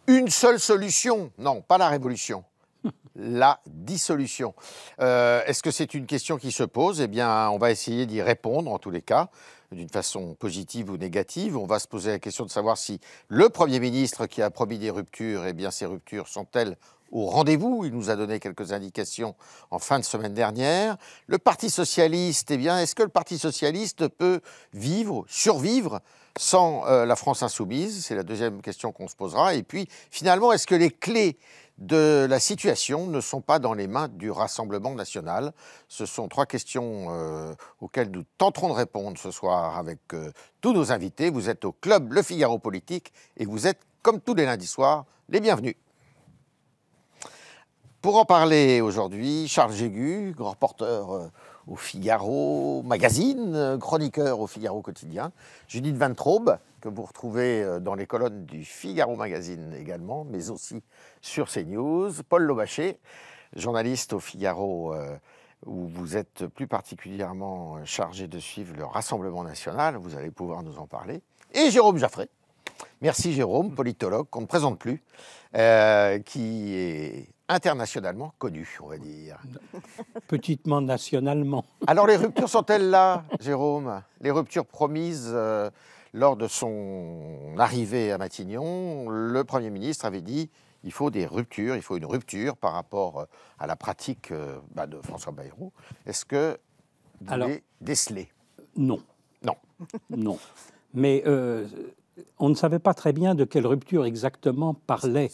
Une seule solution? Non, pas la révolution. La dissolution. Est-ce que c'est une question qui se pose? Eh bien, on va essayer d'y répondre, en tous les cas, d'une façon positive ou négative. On va se poser la question de savoir si le Premier ministre qui a promis des ruptures, eh bien, ces ruptures sont-elles au rendez-vous? Il nous a donné quelques indications en fin de semaine dernière. Le Parti socialiste, eh bien, est-ce que le Parti socialiste peut survivre sans la France insoumise? C'est la deuxième question qu'on se posera. Et puis, finalement, est-ce que les clés de la situation ne sont pas dans les mains du Rassemblement national? Ce sont trois questions auxquelles nous tenterons de répondre ce soir avec tous nos invités. Vous êtes au Club Le Figaro Politique et vous êtes, comme tous les lundis soirs, les bienvenus. Pour en parler aujourd'hui, Charles Jégu, grand reporter au Figaro Magazine, chroniqueur au Figaro Quotidien, Judith Van Traube, que vous retrouvez dans les colonnes du Figaro Magazine également, mais aussi sur CNews, Paul Lobaché, journaliste au Figaro, où vous êtes plus particulièrement chargé de suivre le Rassemblement national, vous allez pouvoir nous en parler, et Jérôme Jaffray. Merci Jérôme, politologue, qu'on ne présente plus, qui est internationalement connu, on va dire. Petitement nationalement. Alors les ruptures sont-elles là, Jérôme? Les ruptures promises lors de son arrivée à Matignon, le Premier ministre avait dit il faut des ruptures, il faut une rupture par rapport à la pratique de François Bayrou. Est-ce que vous les décelez? Non. Non. Non. Mais on ne savait pas très bien de quelle rupture exactement parlait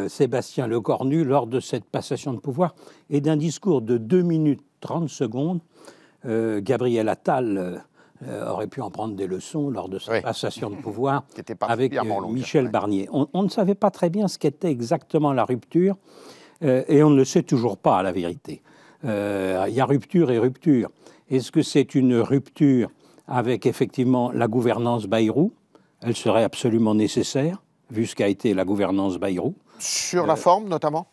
Sébastien Lecornu lors de cette passation de pouvoir. Et d'un discours de 2 minutes 30 secondes, Gabriel Attal aurait pu en prendre des leçons lors de cette passation de pouvoir avec Michel Barnier. On ne savait pas très bien ce qu'était exactement la rupture et on ne le sait toujours pas, à la vérité. Il y a rupture et rupture. Est-ce que c'est une rupture avec effectivement la gouvernance Bayrou? Elle serait absolument nécessaire, vu ce qu'a été la gouvernance Bayrou. Sur la forme, notamment?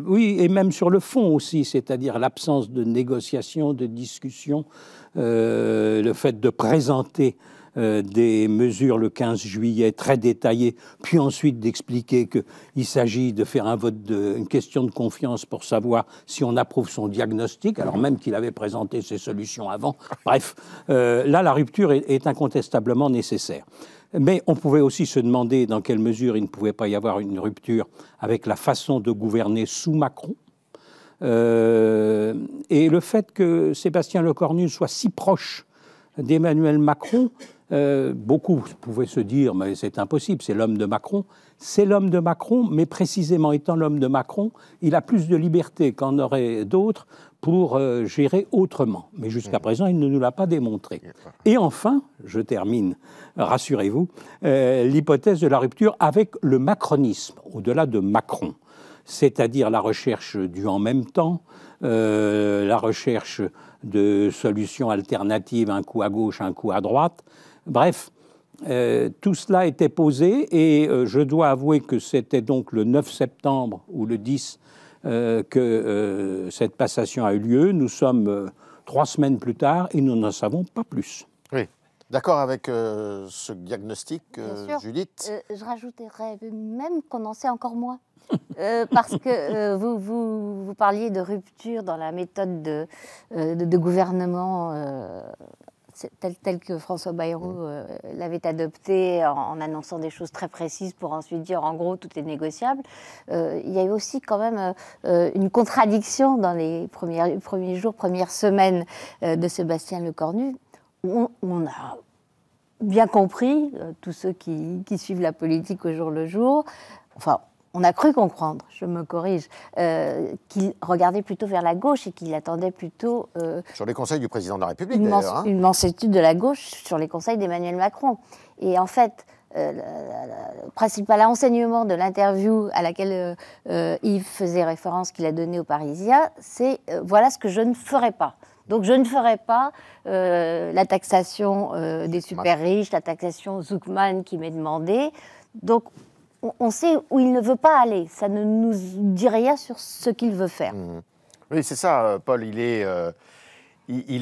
Oui, et même sur le fond aussi, c'est-à-dire l'absence de négociation, de discussion, le fait de présenter des mesures le 15 juillet très détaillées, puis ensuite d'expliquer qu'il s'agit de faire un vote, une question de confiance pour savoir si on approuve son diagnostic, alors même qu'il avait présenté ses solutions avant. Bref, là, la rupture est incontestablement nécessaire. Mais on pouvait aussi se demander dans quelle mesure il ne pouvait pas y avoir une rupture avec la façon de gouverner sous Macron. Et le fait que Sébastien Lecornu soit si proche d'Emmanuel Macron, beaucoup pouvaient se dire mais c'est impossible, c'est l'homme de Macron. C'est l'homme de Macron, mais précisément étant l'homme de Macron, il a plus de liberté qu'en aurait d'autres pour gérer autrement. Mais jusqu'à présent, il ne nous l'a pas démontré. Et enfin, je termine, rassurez-vous, l'hypothèse de la rupture avec le macronisme, au-delà de Macron, c'est-à-dire la recherche du en même temps, la recherche de solutions alternatives, un coup à gauche, un coup à droite. Bref, tout cela était posé et je dois avouer que c'était donc le 9 septembre ou le 10 que cette passation a eu lieu. Nous sommes 3 semaines plus tard et nous n'en savons pas plus. Oui. D'accord avec ce diagnostic, Judith? Je rajouterais même qu'on en sait encore moins. Parce que vous parliez de rupture dans la méthode de gouvernement telle que François Bayrou l'avait adoptée en annonçant des choses très précises pour ensuite dire en gros tout est négociable. Il y a eu aussi quand même une contradiction dans les premiers jours, premières semaines de Sébastien Lecornu. On a bien compris, tous ceux qui suivent la politique au jour le jour, enfin, on a cru comprendre, je me corrige, qu'il regardait plutôt vers la gauche et qu'il attendait plutôt... sur les conseils du président de la République, d'ailleurs. Une mansuétude de la gauche sur les conseils d'Emmanuel Macron. Et en fait, le principal enseignement de l'interview à laquelle Yves faisait référence, qu'il a donnée aux Parisiens, c'est voilà ce que je ne ferai pas. Donc je ne ferai pas la taxation des super riches, la taxation Zuckman qui m'est demandée. Donc on sait où il ne veut pas aller. Ça ne nous dit rien sur ce qu'il veut faire. Oui, c'est ça, Paul. Il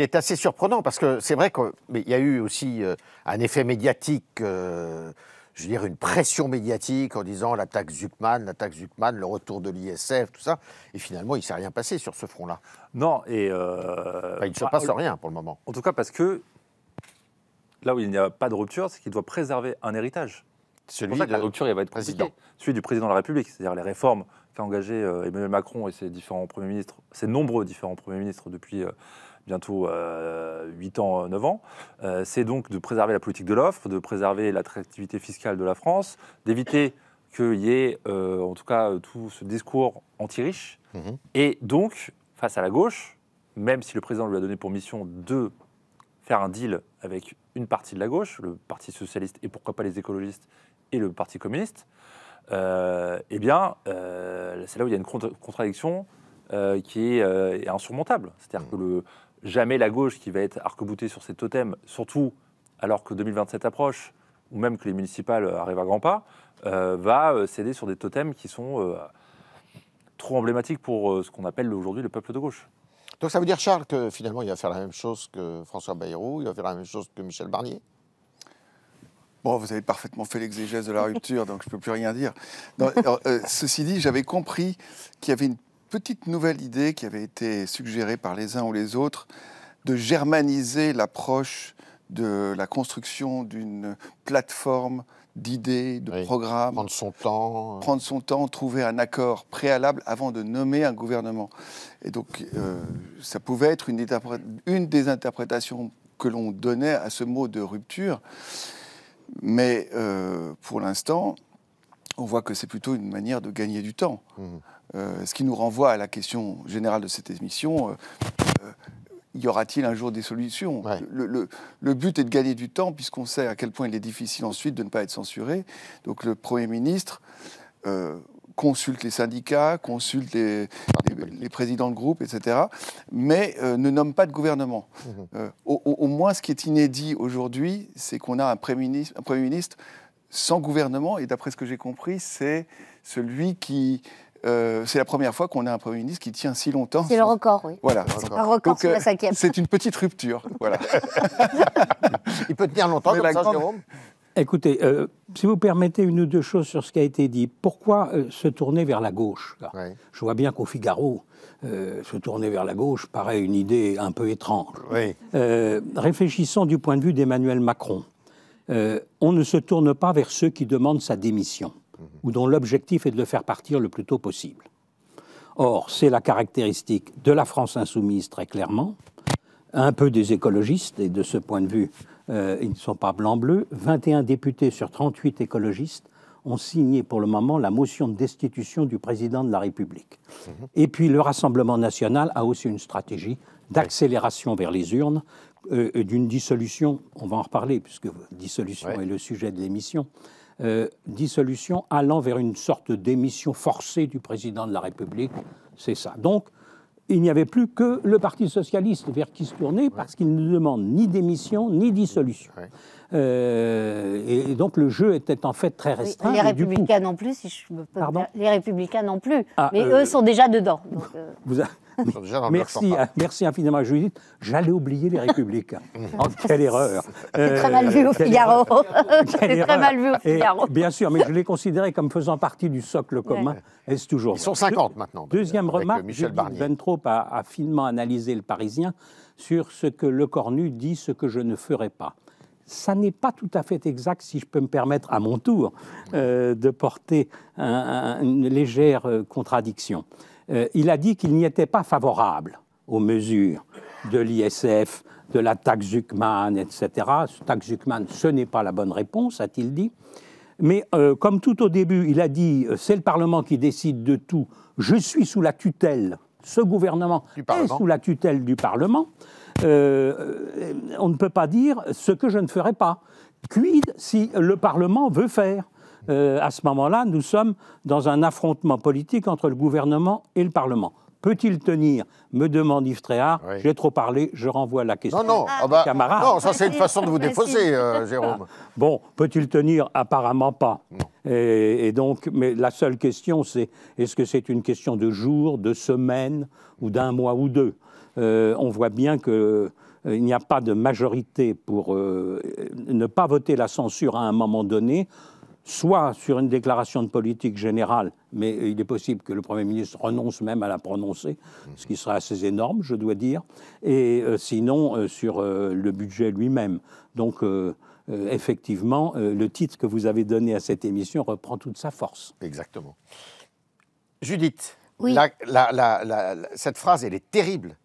est assez surprenant parce que c'est vrai qu'il y a eu aussi un effet médiatique, je veux dire une pression médiatique en disant la taxe Zuckman, le retour de l'ISF, tout ça. Et finalement, il ne s'est rien passé sur ce front-là. Non, et... Enfin, il ne se passe rien pour le moment. En tout cas, parce que là où il n'y a pas de rupture, c'est qu'il doit préserver un héritage. C'est pour ça que la rupture, elle va être compliquée. Celui du président de la République, c'est-à-dire les réformes qu'a engagées Emmanuel Macron et ses différents premiers ministres, ses nombreux différents premiers ministres depuis bientôt 8 ans, 9 ans. C'est donc de préserver la politique de l'offre, de préserver l'attractivité fiscale de la France, d'éviter qu'il y ait, en tout cas, tout ce discours anti-riche. Et donc, face à la gauche, même si le président lui a donné pour mission de faire un deal avec une partie de la gauche, le Parti socialiste et pourquoi pas les écologistes et le Parti communiste, eh bien, c'est là où il y a une contradiction qui est insurmontable. C'est-à-dire que jamais la gauche qui va être arc-boutée sur ses totems, surtout alors que 2027 approche, ou même que les municipales arrivent à grands pas, va céder sur des totems qui sont trop emblématiques pour ce qu'on appelle aujourd'hui le peuple de gauche. Donc ça veut dire, Charles, que finalement, il va faire la même chose que François Bayrou, il va faire la même chose que Michel Barnier? Bon, vous avez parfaitement fait l'exégèse de la rupture, donc je ne peux plus rien dire. Non, alors, ceci dit, j'avais compris qu'il y avait une petite nouvelle idée qui avait été suggérée par les uns ou les autres de germaniser l'approche de la construction d'une plateforme d'idées, de programmes. Prendre son temps. Prendre son temps, trouver un accord préalable avant de nommer un gouvernement. Et donc, ça pouvait être une des interprétations que l'on donnait à ce mot de rupture. Mais pour l'instant, on voit que c'est plutôt une manière de gagner du temps. Ce qui nous renvoie à la question générale de cette émission, y aura-t-il un jour des solutions? Le but est de gagner du temps, puisqu'on sait à quel point il est difficile ensuite de ne pas être censuré. Donc le Premier ministre consulte les syndicats, consulte les présidents de groupe, etc., mais ne nomme pas de gouvernement. Au moins, ce qui est inédit aujourd'hui, c'est qu'on a un Premier ministre sans gouvernement, et d'après ce que j'ai compris, c'est celui qui... c'est la première fois qu'on a un Premier ministre qui tient si longtemps. C'est le record, oui. Voilà. C'est un record sur la 5e. C'est une petite rupture. Voilà. Il peut tenir longtemps comme ça, Jérôme? Écoutez, si vous permettez une ou deux choses sur ce qui a été dit. Pourquoi se tourner vers la gauche là? Je vois bien qu'au Figaro, se tourner vers la gauche paraît une idée un peu étrange. Réfléchissons du point de vue d'Emmanuel Macron. On ne se tourne pas vers ceux qui demandent sa démission, ou dont l'objectif est de le faire partir le plus tôt possible. Or, c'est la caractéristique de la France insoumise, très clairement, un peu des écologistes, et de ce point de vue, ils ne sont pas blancs-bleus. 21 députés sur 38 écologistes ont signé pour le moment la motion de destitution du président de la République. Et puis, le Rassemblement national a aussi une stratégie d'accélération vers les urnes, d'une dissolution, on va en reparler, puisque dissolution est le sujet de l'émission, dissolution allant vers une sorte d'émission forcée du président de la République, c'est ça. Donc, il n'y avait plus que le Parti socialiste vers qui se tourner, parce qu'il ne demande ni démission, ni dissolution. Et donc, le jeu était en fait très restreint. Les Républicains non plus, si je me peux... Pardon ? Les Républicains non plus, mais eux sont déjà dedans. Donc, Merci infiniment, Judith. J'allais oublier les Républicains. Oh, quelle erreur. C'est très mal vu au Figaro. C'est très mal vu au Figaro. Bien sûr, mais je les considérais comme faisant partie du socle commun. Et c'est toujours. Ils sont 50 maintenant. Deuxième remarque, Michel Barnier. Ventrop a finement analysé le Parisien sur ce que Lecornu dit, ce que je ne ferai pas. Ça n'est pas tout à fait exact, si je peux me permettre à mon tour de porter une légère contradiction. Il a dit qu'il n'y était pas favorable aux mesures de l'ISF, de la taxe Zuckman, etc. Taxe Zuckman, ce n'est pas la bonne réponse, a-t-il dit. Mais comme tout au début, il a dit c'est le Parlement qui décide de tout, je suis sous la tutelle, ce gouvernement est sous la tutelle du Parlement. On ne peut pas dire ce que je ne ferai pas. Quid si le Parlement veut faire? À ce moment-là, nous sommes dans un affrontement politique entre le gouvernement et le Parlement. Peut-il tenir, me demande Yves Tréhard. Oui. J'ai trop parlé, je renvoie la question Non, camarade. non, ça c'est une façon de vous défausser, Jérôme. Bon, peut-il tenir? Apparemment pas. Non. Et donc, mais la seule question, c'est est-ce que c'est une question de jours, de semaines, ou d'un mois ou deux? On voit bien qu'il n'y a pas de majorité pour ne pas voter la censure à un moment donné, soit sur une déclaration de politique générale, mais il est possible que le Premier ministre renonce même à la prononcer, ce qui serait assez énorme, je dois dire, et sinon sur le budget lui-même. Donc, effectivement, le titre que vous avez donné à cette émission reprend toute sa force. Exactement. Judith, Oui. cette phrase, elle est terrible.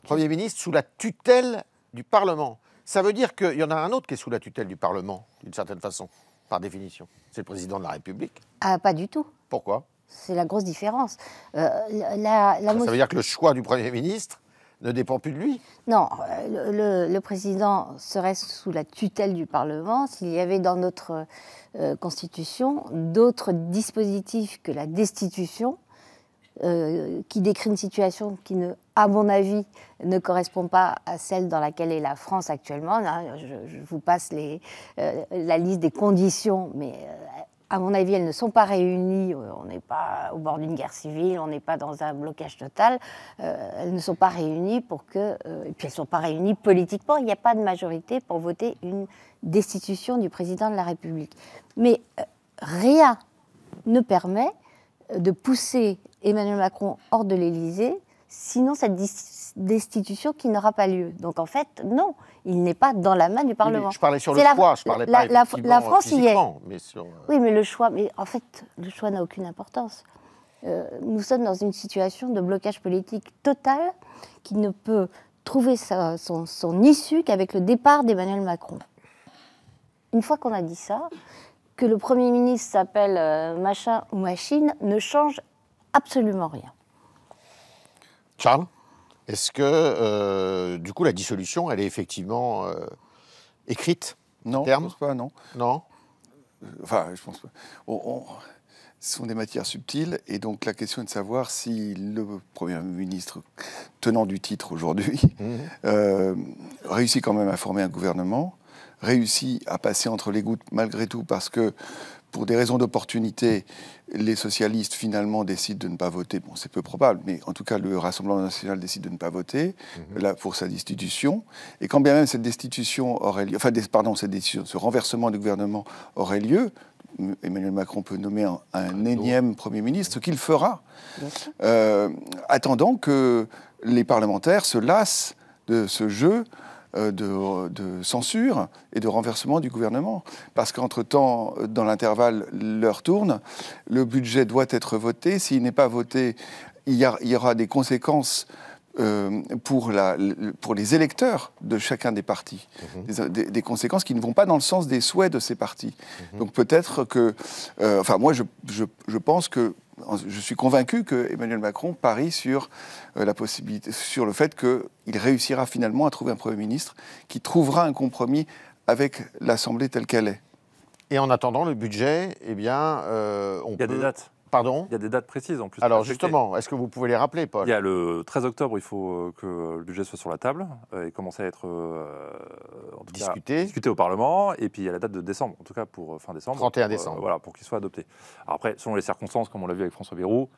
Premier ministre sous la tutelle du Parlement. Ça veut dire qu'il y en a un autre qui est sous la tutelle du Parlement, d'une certaine façon, par définition. C'est le président de la République. Ah, pas du tout. Pourquoi? C'est la grosse différence. Ça veut dire que le choix du Premier ministre ne dépend plus de lui. Non, le président serait sous la tutelle du Parlement s'il y avait dans notre Constitution d'autres dispositifs que la destitution qui décrit une situation qui, à mon avis, ne correspond pas à celle dans laquelle est la France actuellement. Je vous passe la liste des conditions, mais à mon avis, elles ne sont pas réunies. On n'est pas au bord d'une guerre civile, on n'est pas dans un blocage total. Elles ne sont pas réunies pour que... et puis elles ne sont pas réunies politiquement. Il n'y a pas de majorité pour voter une destitution du président de la République. Mais rien ne permet de pousser Emmanuel Macron hors de l'Élysée, sinon cette destitution qui n'aura pas lieu. Donc en fait, non, il n'est pas dans la main du Parlement. Je parlais sur le choix, je parlais pas effectivement la France y est. Mais sur... Oui, mais le choix, en fait, le choix n'a aucune importance. Nous sommes dans une situation de blocage politique total qui ne peut trouver son issue qu'avec le départ d'Emmanuel Macron. Une fois qu'on a dit ça, que le Premier ministre s'appelle machin ou machine ne change absolument rien. Charles, est-ce que, du coup, la dissolution, elle est effectivement écrite? Non, je ne pense pas, non. Non. Enfin, je pense pas. Ce sont des matières subtiles, et donc la question est de savoir si le Premier ministre, tenant du titre aujourd'hui, réussit quand même à former un gouvernement, réussit à passer entre les gouttes malgré tout, parce que pour des raisons d'opportunité, les socialistes finalement décident de ne pas voter. Bon, c'est peu probable, mais en tout cas, le Rassemblement national décide de ne pas voter là, pour sa destitution. Et quand bien même cette destitution aurait lieu, ce renversement du gouvernement aurait lieu, Emmanuel Macron peut nommer un énième Premier ministre, ce qu'il fera, attendant que les parlementaires se lassent de ce jeu de censure et de renversement du gouvernement. Parce qu'entre-temps, dans l'intervalle, l'heure tourne, le budget doit être voté. S'il n'est pas voté, il y aura des conséquences pour les électeurs de chacun des partis. Des conséquences qui ne vont pas dans le sens des souhaits de ces partis. Donc peut-être que... moi, je pense que... Je suis convaincu que Emmanuel Macron parie sur la possibilité, sur le fait qu'il réussira finalement à trouver un Premier ministre qui trouvera un compromis avec l'Assemblée telle qu'elle est. Et en attendant, le budget, eh bien, Il y a des dates. Pardon ? Il y a des dates précises en plus. Alors justement, est-ce que vous pouvez les rappeler, Paul ? Il y a le 13 octobre, il faut que le budget soit sur la table et commence à être discuté au Parlement. Et puis il y a la date de décembre, en tout cas pour fin décembre. 31 décembre. Voilà, pour qu'il soit adopté. Alors après, selon les circonstances, comme on l'a vu avec François Bayrou,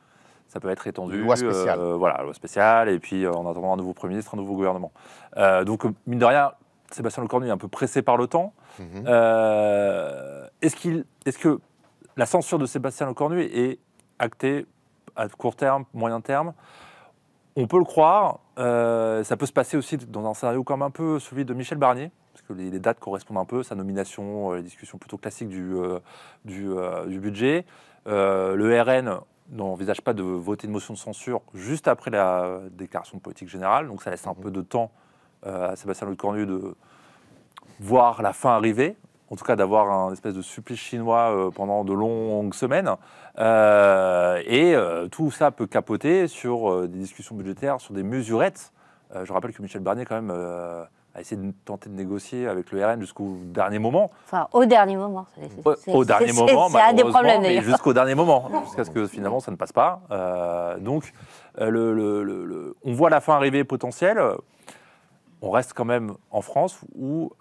ça peut être étendu. Loi spéciale. Loi spéciale. Et puis en attendant un nouveau Premier ministre, un nouveau gouvernement. Donc mine de rien, Sébastien Lecornu est un peu pressé par le temps. Est-ce que la censure de Sébastien Lecornu est actée à court terme, moyen terme? On peut le croire. Ça peut se passer aussi dans un scénario comme un peu celui de Michel Barnier, parce que les dates correspondent un peu, sa nomination, les discussions plutôt classiques du budget. Le RN n'envisage pas de voter une motion de censure juste après la déclaration de politique générale, donc ça laisse un peu de temps à Sébastien Lecornu de voir la fin arriver, en tout cas d'avoir un espèce de supplice chinois pendant de longues semaines. Tout ça peut capoter sur des discussions budgétaires, sur des mesurettes. Je rappelle que Michel Barnier, quand même, à essayer de tenter de négocier avec le RN jusqu'au dernier moment. Enfin, au dernier moment. Au dernier moment, c'est un des problèmes, mais d'ailleurs. jusqu'au dernier moment, jusqu'à ce que finalement ça ne passe pas. Donc, on voit la fin arriver potentielle. On reste quand même en France où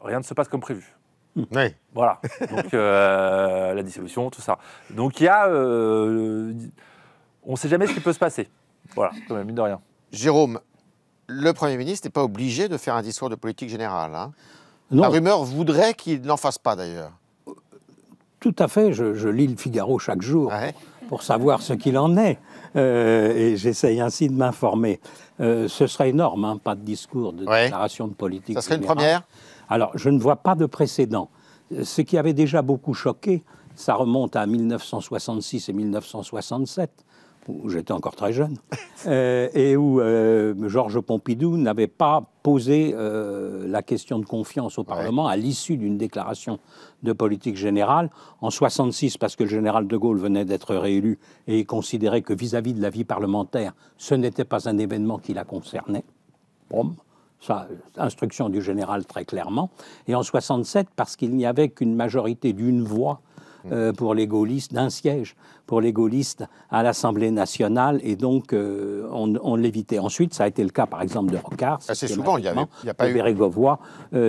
rien ne se passe comme prévu. Oui. Voilà. Donc, la dissolution, tout ça. Donc, il y a... on ne sait jamais ce qui peut se passer. Voilà, quand même, mine de rien. Jérôme, le Premier ministre n'est pas obligé de faire un discours de politique générale. Hein. Non. La rumeur voudrait qu'il n'en fasse pas, d'ailleurs. Tout à fait. Je lis le Figaro chaque jour pour savoir ce qu'il en est. Et j'essaye ainsi de m'informer. Ce serait énorme, hein, pas de discours, de déclaration de politique. Ça serait générale. une première? Alors, je ne vois pas de précédent. Ce qui avait déjà beaucoup choqué, ça remonte à 1966 et 1967, où j'étais encore très jeune, et où Georges Pompidou n'avait pas posé la question de confiance au Parlement à l'issue d'une déclaration de politique générale. En 1966, parce que le général de Gaulle venait d'être réélu et il considérait que vis-à-vis de la vie parlementaire, ce n'était pas un événement qui la concernait. Bon. Ça, instruction du général très clairement. Et en 67, parce qu'il n'y avait qu'une majorité d'une voix pour les gaullistes, d'un siège pour les gaullistes à l'Assemblée nationale, et donc on l'évitait. Ensuite, ça a été le cas, par exemple, de Rocard. Assez souvent, il n'y a pas eu... Bérégovoy.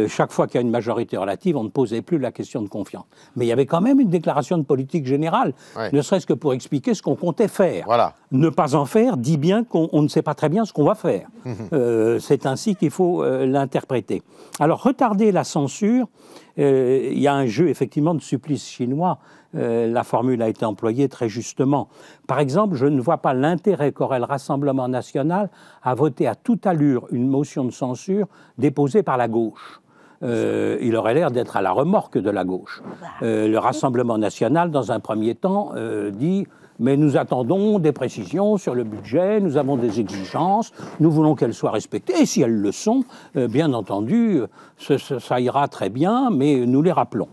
Chaque fois qu'il y a une majorité relative, on ne posait plus la question de confiance. Mais il y avait quand même une déclaration de politique générale, ne serait-ce que pour expliquer ce qu'on comptait faire. Voilà. Ne pas en faire dit bien qu'on ne sait pas très bien ce qu'on va faire. C'est ainsi qu'il faut l'interpréter. Alors, retarder la censure, il y a un jeu, effectivement, de supplice chinois. La formule a été employée très justement. Par exemple, je ne vois pas l'intérêt qu'aurait le Rassemblement national à voter à toute allure une motion de censure déposée par la gauche. Il aurait l'air d'être à la remorque de la gauche. Le Rassemblement national, dans un premier temps, dit... Mais nous attendons des précisions sur le budget, nous avons des exigences, nous voulons qu'elles soient respectées. Et si elles le sont, bien entendu, ça ira très bien, mais nous les rappelons.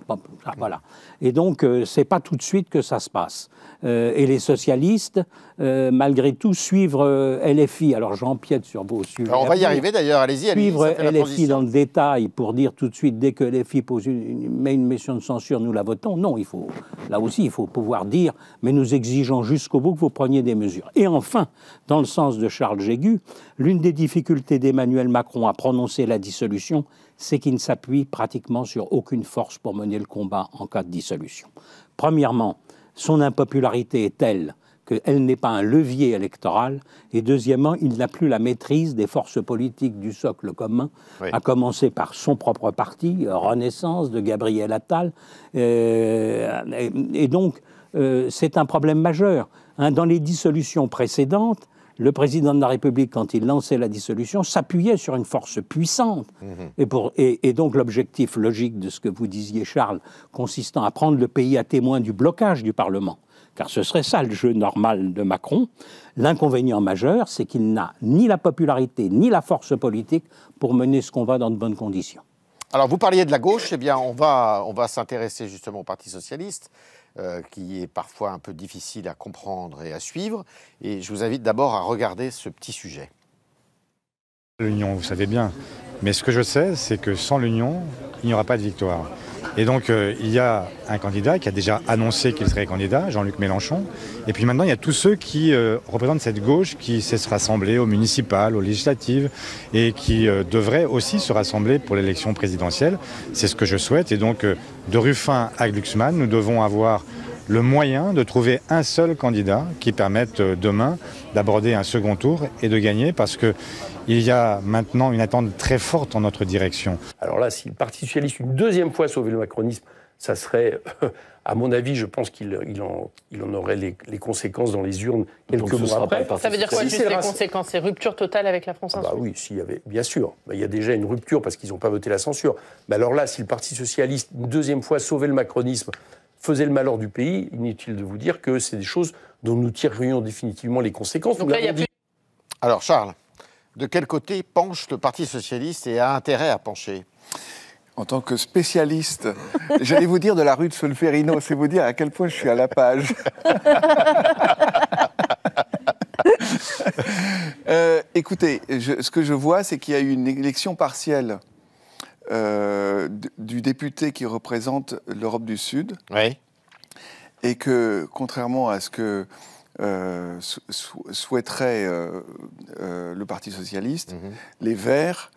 Voilà. Et donc, c'est pas tout de suite que ça se passe. Et les socialistes, malgré tout, suivre LFI. Alors, j'empiète sur vos sujets. Alors, on va y arriver d'ailleurs, allez-y. Suivre LFI dans le détail pour dire tout de suite, dès que LFI met une motion de censure, nous la votons. Non, là aussi, il faut pouvoir dire, mais nous exigeons jusqu'au bout que vous preniez des mesures. Et enfin, dans le sens de Charles Jégu, l'une des difficultés d'Emmanuel Macron à prononcer la dissolution, c'est qu'il ne s'appuie pratiquement sur aucune force pour mener le combat en cas de dissolution. Premièrement, son impopularité est telle qu'elle n'est pas un levier électoral, et deuxièmement, il n'a plus la maîtrise des forces politiques du socle commun, à commencer par son propre parti, Renaissance, de Gabriel Attal, et donc c'est un problème majeur. Dans les dissolutions précédentes, le président de la République, quand il lançait la dissolution, s'appuyait sur une force puissante. Et donc l'objectif logique de ce que vous disiez, Charles, consistant à prendre le pays à témoin du blocage du Parlement, car ce serait ça le jeu normal de Macron, l'inconvénient majeur, c'est qu'il n'a ni la popularité ni la force politique pour mener ce combat dans de bonnes conditions. Alors, vous parliez de la gauche, eh bien, on va s'intéresser justement au Parti socialiste, qui est parfois un peu difficile à comprendre et à suivre. Et je vous invite d'abord à regarder ce petit sujet. L'union, vous savez bien. Mais ce que je sais, c'est que sans l'union, il n'y aura pas de victoire. Et donc, il y a un candidat qui a déjà annoncé qu'il serait candidat, Jean-Luc Mélenchon. Et puis maintenant, il y a tous ceux qui représentent cette gauche qui sait se rassembler aux municipales, aux législatives, et qui devraient aussi se rassembler pour l'élection présidentielle. C'est ce que je souhaite. Et donc, de Ruffin à Glucksmann, nous devons avoir le moyen de trouver un seul candidat qui permette demain d'aborder un second tour et de gagner, parce que il y a maintenant une attente très forte en notre direction. Alors là, si le Parti socialiste une deuxième fois sauvait le macronisme, ça serait, à mon avis, je pense qu'il en aurait les conséquences dans les urnes quelques mois après. Ça veut dire quoi, juste les conséquences? C'est rupture totale avec la France Insoumise? Oui, s'il y avait, bien sûr. Il y a déjà une rupture parce qu'ils n'ont pas voté la censure. Mais alors là, si le Parti socialiste, une deuxième fois, sauvait le macronisme, faisait le malheur du pays, inutile de vous dire que c'est des choses dont nous tirerions définitivement les conséquences. Donc là, il y a plus... Alors, Charles, de quel côté penche le Parti socialiste et a intérêt à pencher? En tant que spécialiste, j'allais vous dire de la rue de Solferino, c'est vous dire à quel point je suis à la page. écoutez, ce que je vois, c'est qu'il y a eu une élection partielle du député qui représente l'Europe du Sud. Oui. Et que, contrairement à ce que souhaiterait le Parti socialiste, les Verts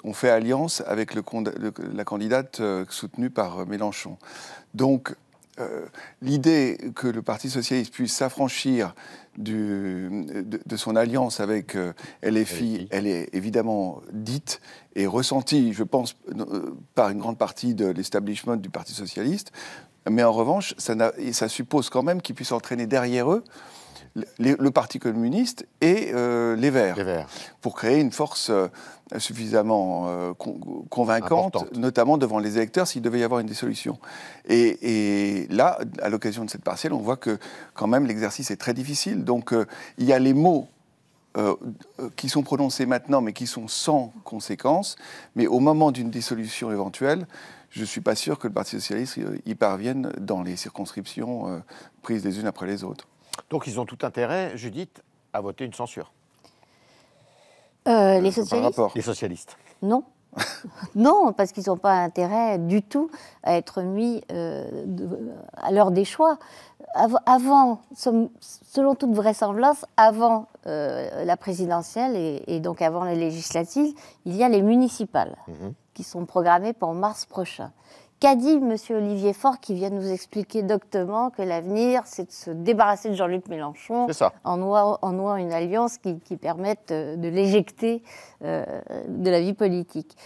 ont fait alliance avec la candidate soutenue par Mélenchon. Donc, l'idée que le Parti socialiste puisse s'affranchir de son alliance avec LFI, elle est évidemment dite et ressentie, je pense, par une grande partie de l'establishment du Parti socialiste. Mais en revanche, ça suppose quand même qu'ils puissent entraîner derrière eux le Parti communiste et les Verts, pour créer une force suffisamment convaincante, importante, notamment devant les électeurs s'il devait y avoir une dissolution. Et là, à l'occasion de cette partielle, on voit que quand même l'exercice est très difficile. Donc il y a les mots qui sont prononcés maintenant, mais qui sont sans conséquence. Mais au moment d'une dissolution éventuelle, je ne suis pas sûr que le Parti socialiste y parvienne dans les circonscriptions prises les unes après les autres. Donc ils ont tout intérêt, Judith, à voter une censure. Les socialistes ? Les socialistes. Non. Non, parce qu'ils n'ont pas intérêt du tout à être mis à l'heure des choix. Avant, selon toute vraisemblance, avant la présidentielle et donc avant les législatives, il y a les municipales qui sont programmées pour mars prochain. Qu'a dit M. Olivier Faure, qui vient de nous expliquer doctement que l'avenir, c'est de se débarrasser de Jean-Luc Mélenchon en nouant une alliance qui permette de l'éjecter de la vie politique.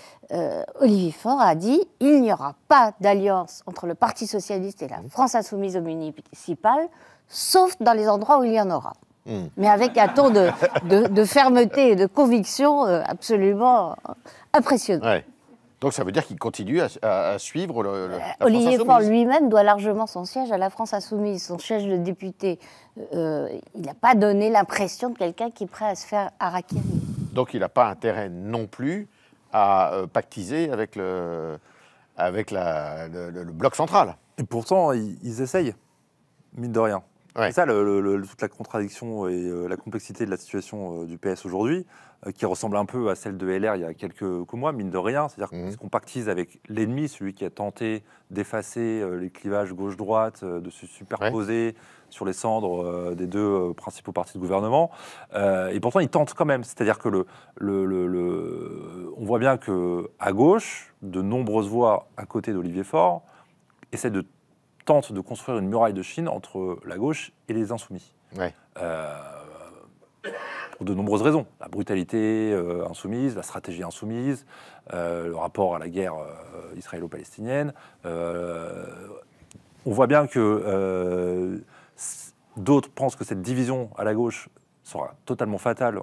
Olivier Faure a dit « Il n'y aura pas d'alliance entre le Parti socialiste et la France insoumise aux municipales, sauf dans les endroits où il y en aura. » Mais avec un ton de fermeté et de conviction absolument impressionnant. Ouais. Donc ça veut dire qu'il continue à suivre la Olivier France Faure lui-même doit largement son siège à la France insoumise, son siège de député. Il n'a pas donné l'impression de quelqu'un qui est prêt à se faire harakiri. Donc il n'a pas intérêt non plus à pactiser avec le bloc central. Et pourtant, ils essayent, mine de rien. Ouais. C'est ça toute la contradiction et la complexité de la situation du PS aujourd'hui, qui ressemble un peu à celle de LR il y a quelques mois, mine de rien. C'est-à-dire qu'on pactise avec l'ennemi, celui qui a tenté d'effacer les clivages gauche-droite, de se superposer sur les cendres des deux principaux partis de gouvernement. Et pourtant, il tente quand même. C'est-à-dire que on voit bien qu'à gauche, de nombreuses voix à côté d'Olivier Faure essaient tente de construire une muraille de Chine entre la gauche et les insoumis. Ouais. Pour de nombreuses raisons. La brutalité insoumise, la stratégie insoumise, le rapport à la guerre israélo-palestinienne. On voit bien que d'autres pensent que cette division à la gauche sera totalement fatale,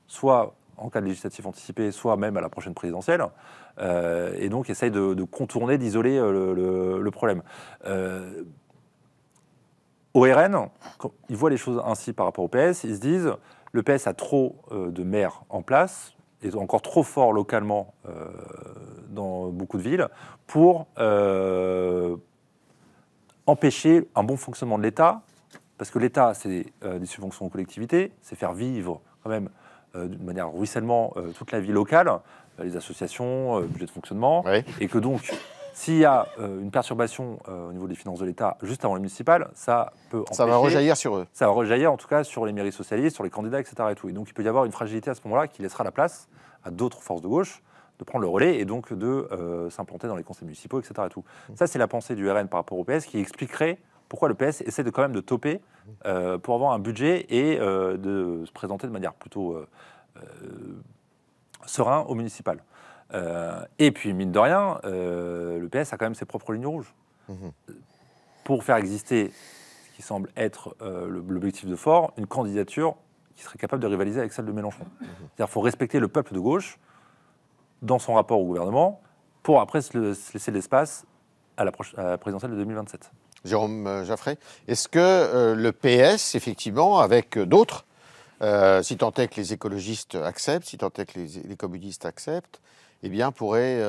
soit en cas de législative anticipée, soit même à la prochaine présidentielle. Et donc essaye de contourner, d'isoler le problème. Au RN, quand ils voient les choses ainsi par rapport au PS, ils se disent le PS a trop de maires en place, et encore trop fort localement dans beaucoup de villes, pour empêcher un bon fonctionnement de l'État, parce que l'État, c'est des subventions aux collectivités, c'est faire vivre quand même d'une manière ruissellement toute la vie locale, les associations, le budget de fonctionnement, et que donc, s'il y a une perturbation au niveau des finances de l'État juste avant les municipales, ça peut empêcher... Ça va rejaillir sur eux. Ça va rejaillir en tout cas sur les mairies socialistes, sur les candidats, etc. Et tout. Et donc il peut y avoir une fragilité à ce moment-là qui laissera la place à d'autres forces de gauche de prendre le relais et donc de s'implanter dans les conseils municipaux, etc. Et tout. Ça, c'est la pensée du RN par rapport au PS qui expliquerait pourquoi le PS essaie quand même de toper pour avoir un budget et de se présenter de manière plutôt serein au municipal. Et puis, mine de rien, le PS a quand même ses propres lignes rouges. Pour faire exister ce qui semble être l'objectif de Faure, une candidature qui serait capable de rivaliser avec celle de Mélenchon. C'est-à-dire qu'il faut respecter le peuple de gauche dans son rapport au gouvernement pour après se laisser l'espace à la présidentielle de 2027. Jérôme Jaffray, est-ce que le PS, effectivement, avec d'autres, si tant est que les écologistes acceptent, si tant est que les communistes acceptent, eh bien, pourraient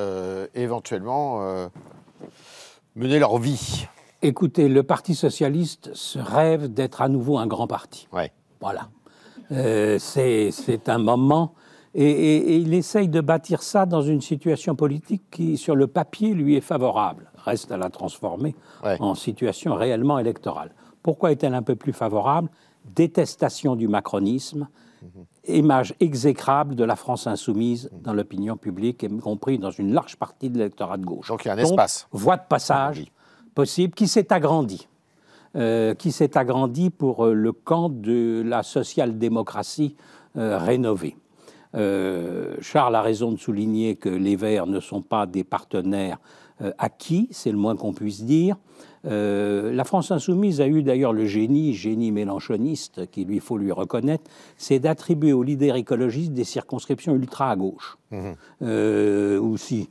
éventuellement mener leur vie? Écoutez, le Parti socialiste se rêve d'être à nouveau un grand parti. Ouais. Voilà. C'est un moment... Et il essaye de bâtir ça dans une situation politique qui, sur le papier, lui est favorable. Reste à la transformer en situation réellement électorale. Pourquoi est-elle un peu plus favorable? Détestation du macronisme, image exécrable de la France insoumise dans l'opinion publique, y compris dans une large partie de l'électorat de gauche. Donc il y a un espace. Voie de passage possible qui s'est agrandi. Pour le camp de la social-démocratie rénovée. Charles a raison de souligner que les Verts ne sont pas des partenaires acquis, c'est le moins qu'on puisse dire. La France insoumise a eu d'ailleurs le génie mélenchoniste, qu'il lui faut lui reconnaître, c'est d'attribuer aux leaders écologistes des circonscriptions ultra à gauche. Ou si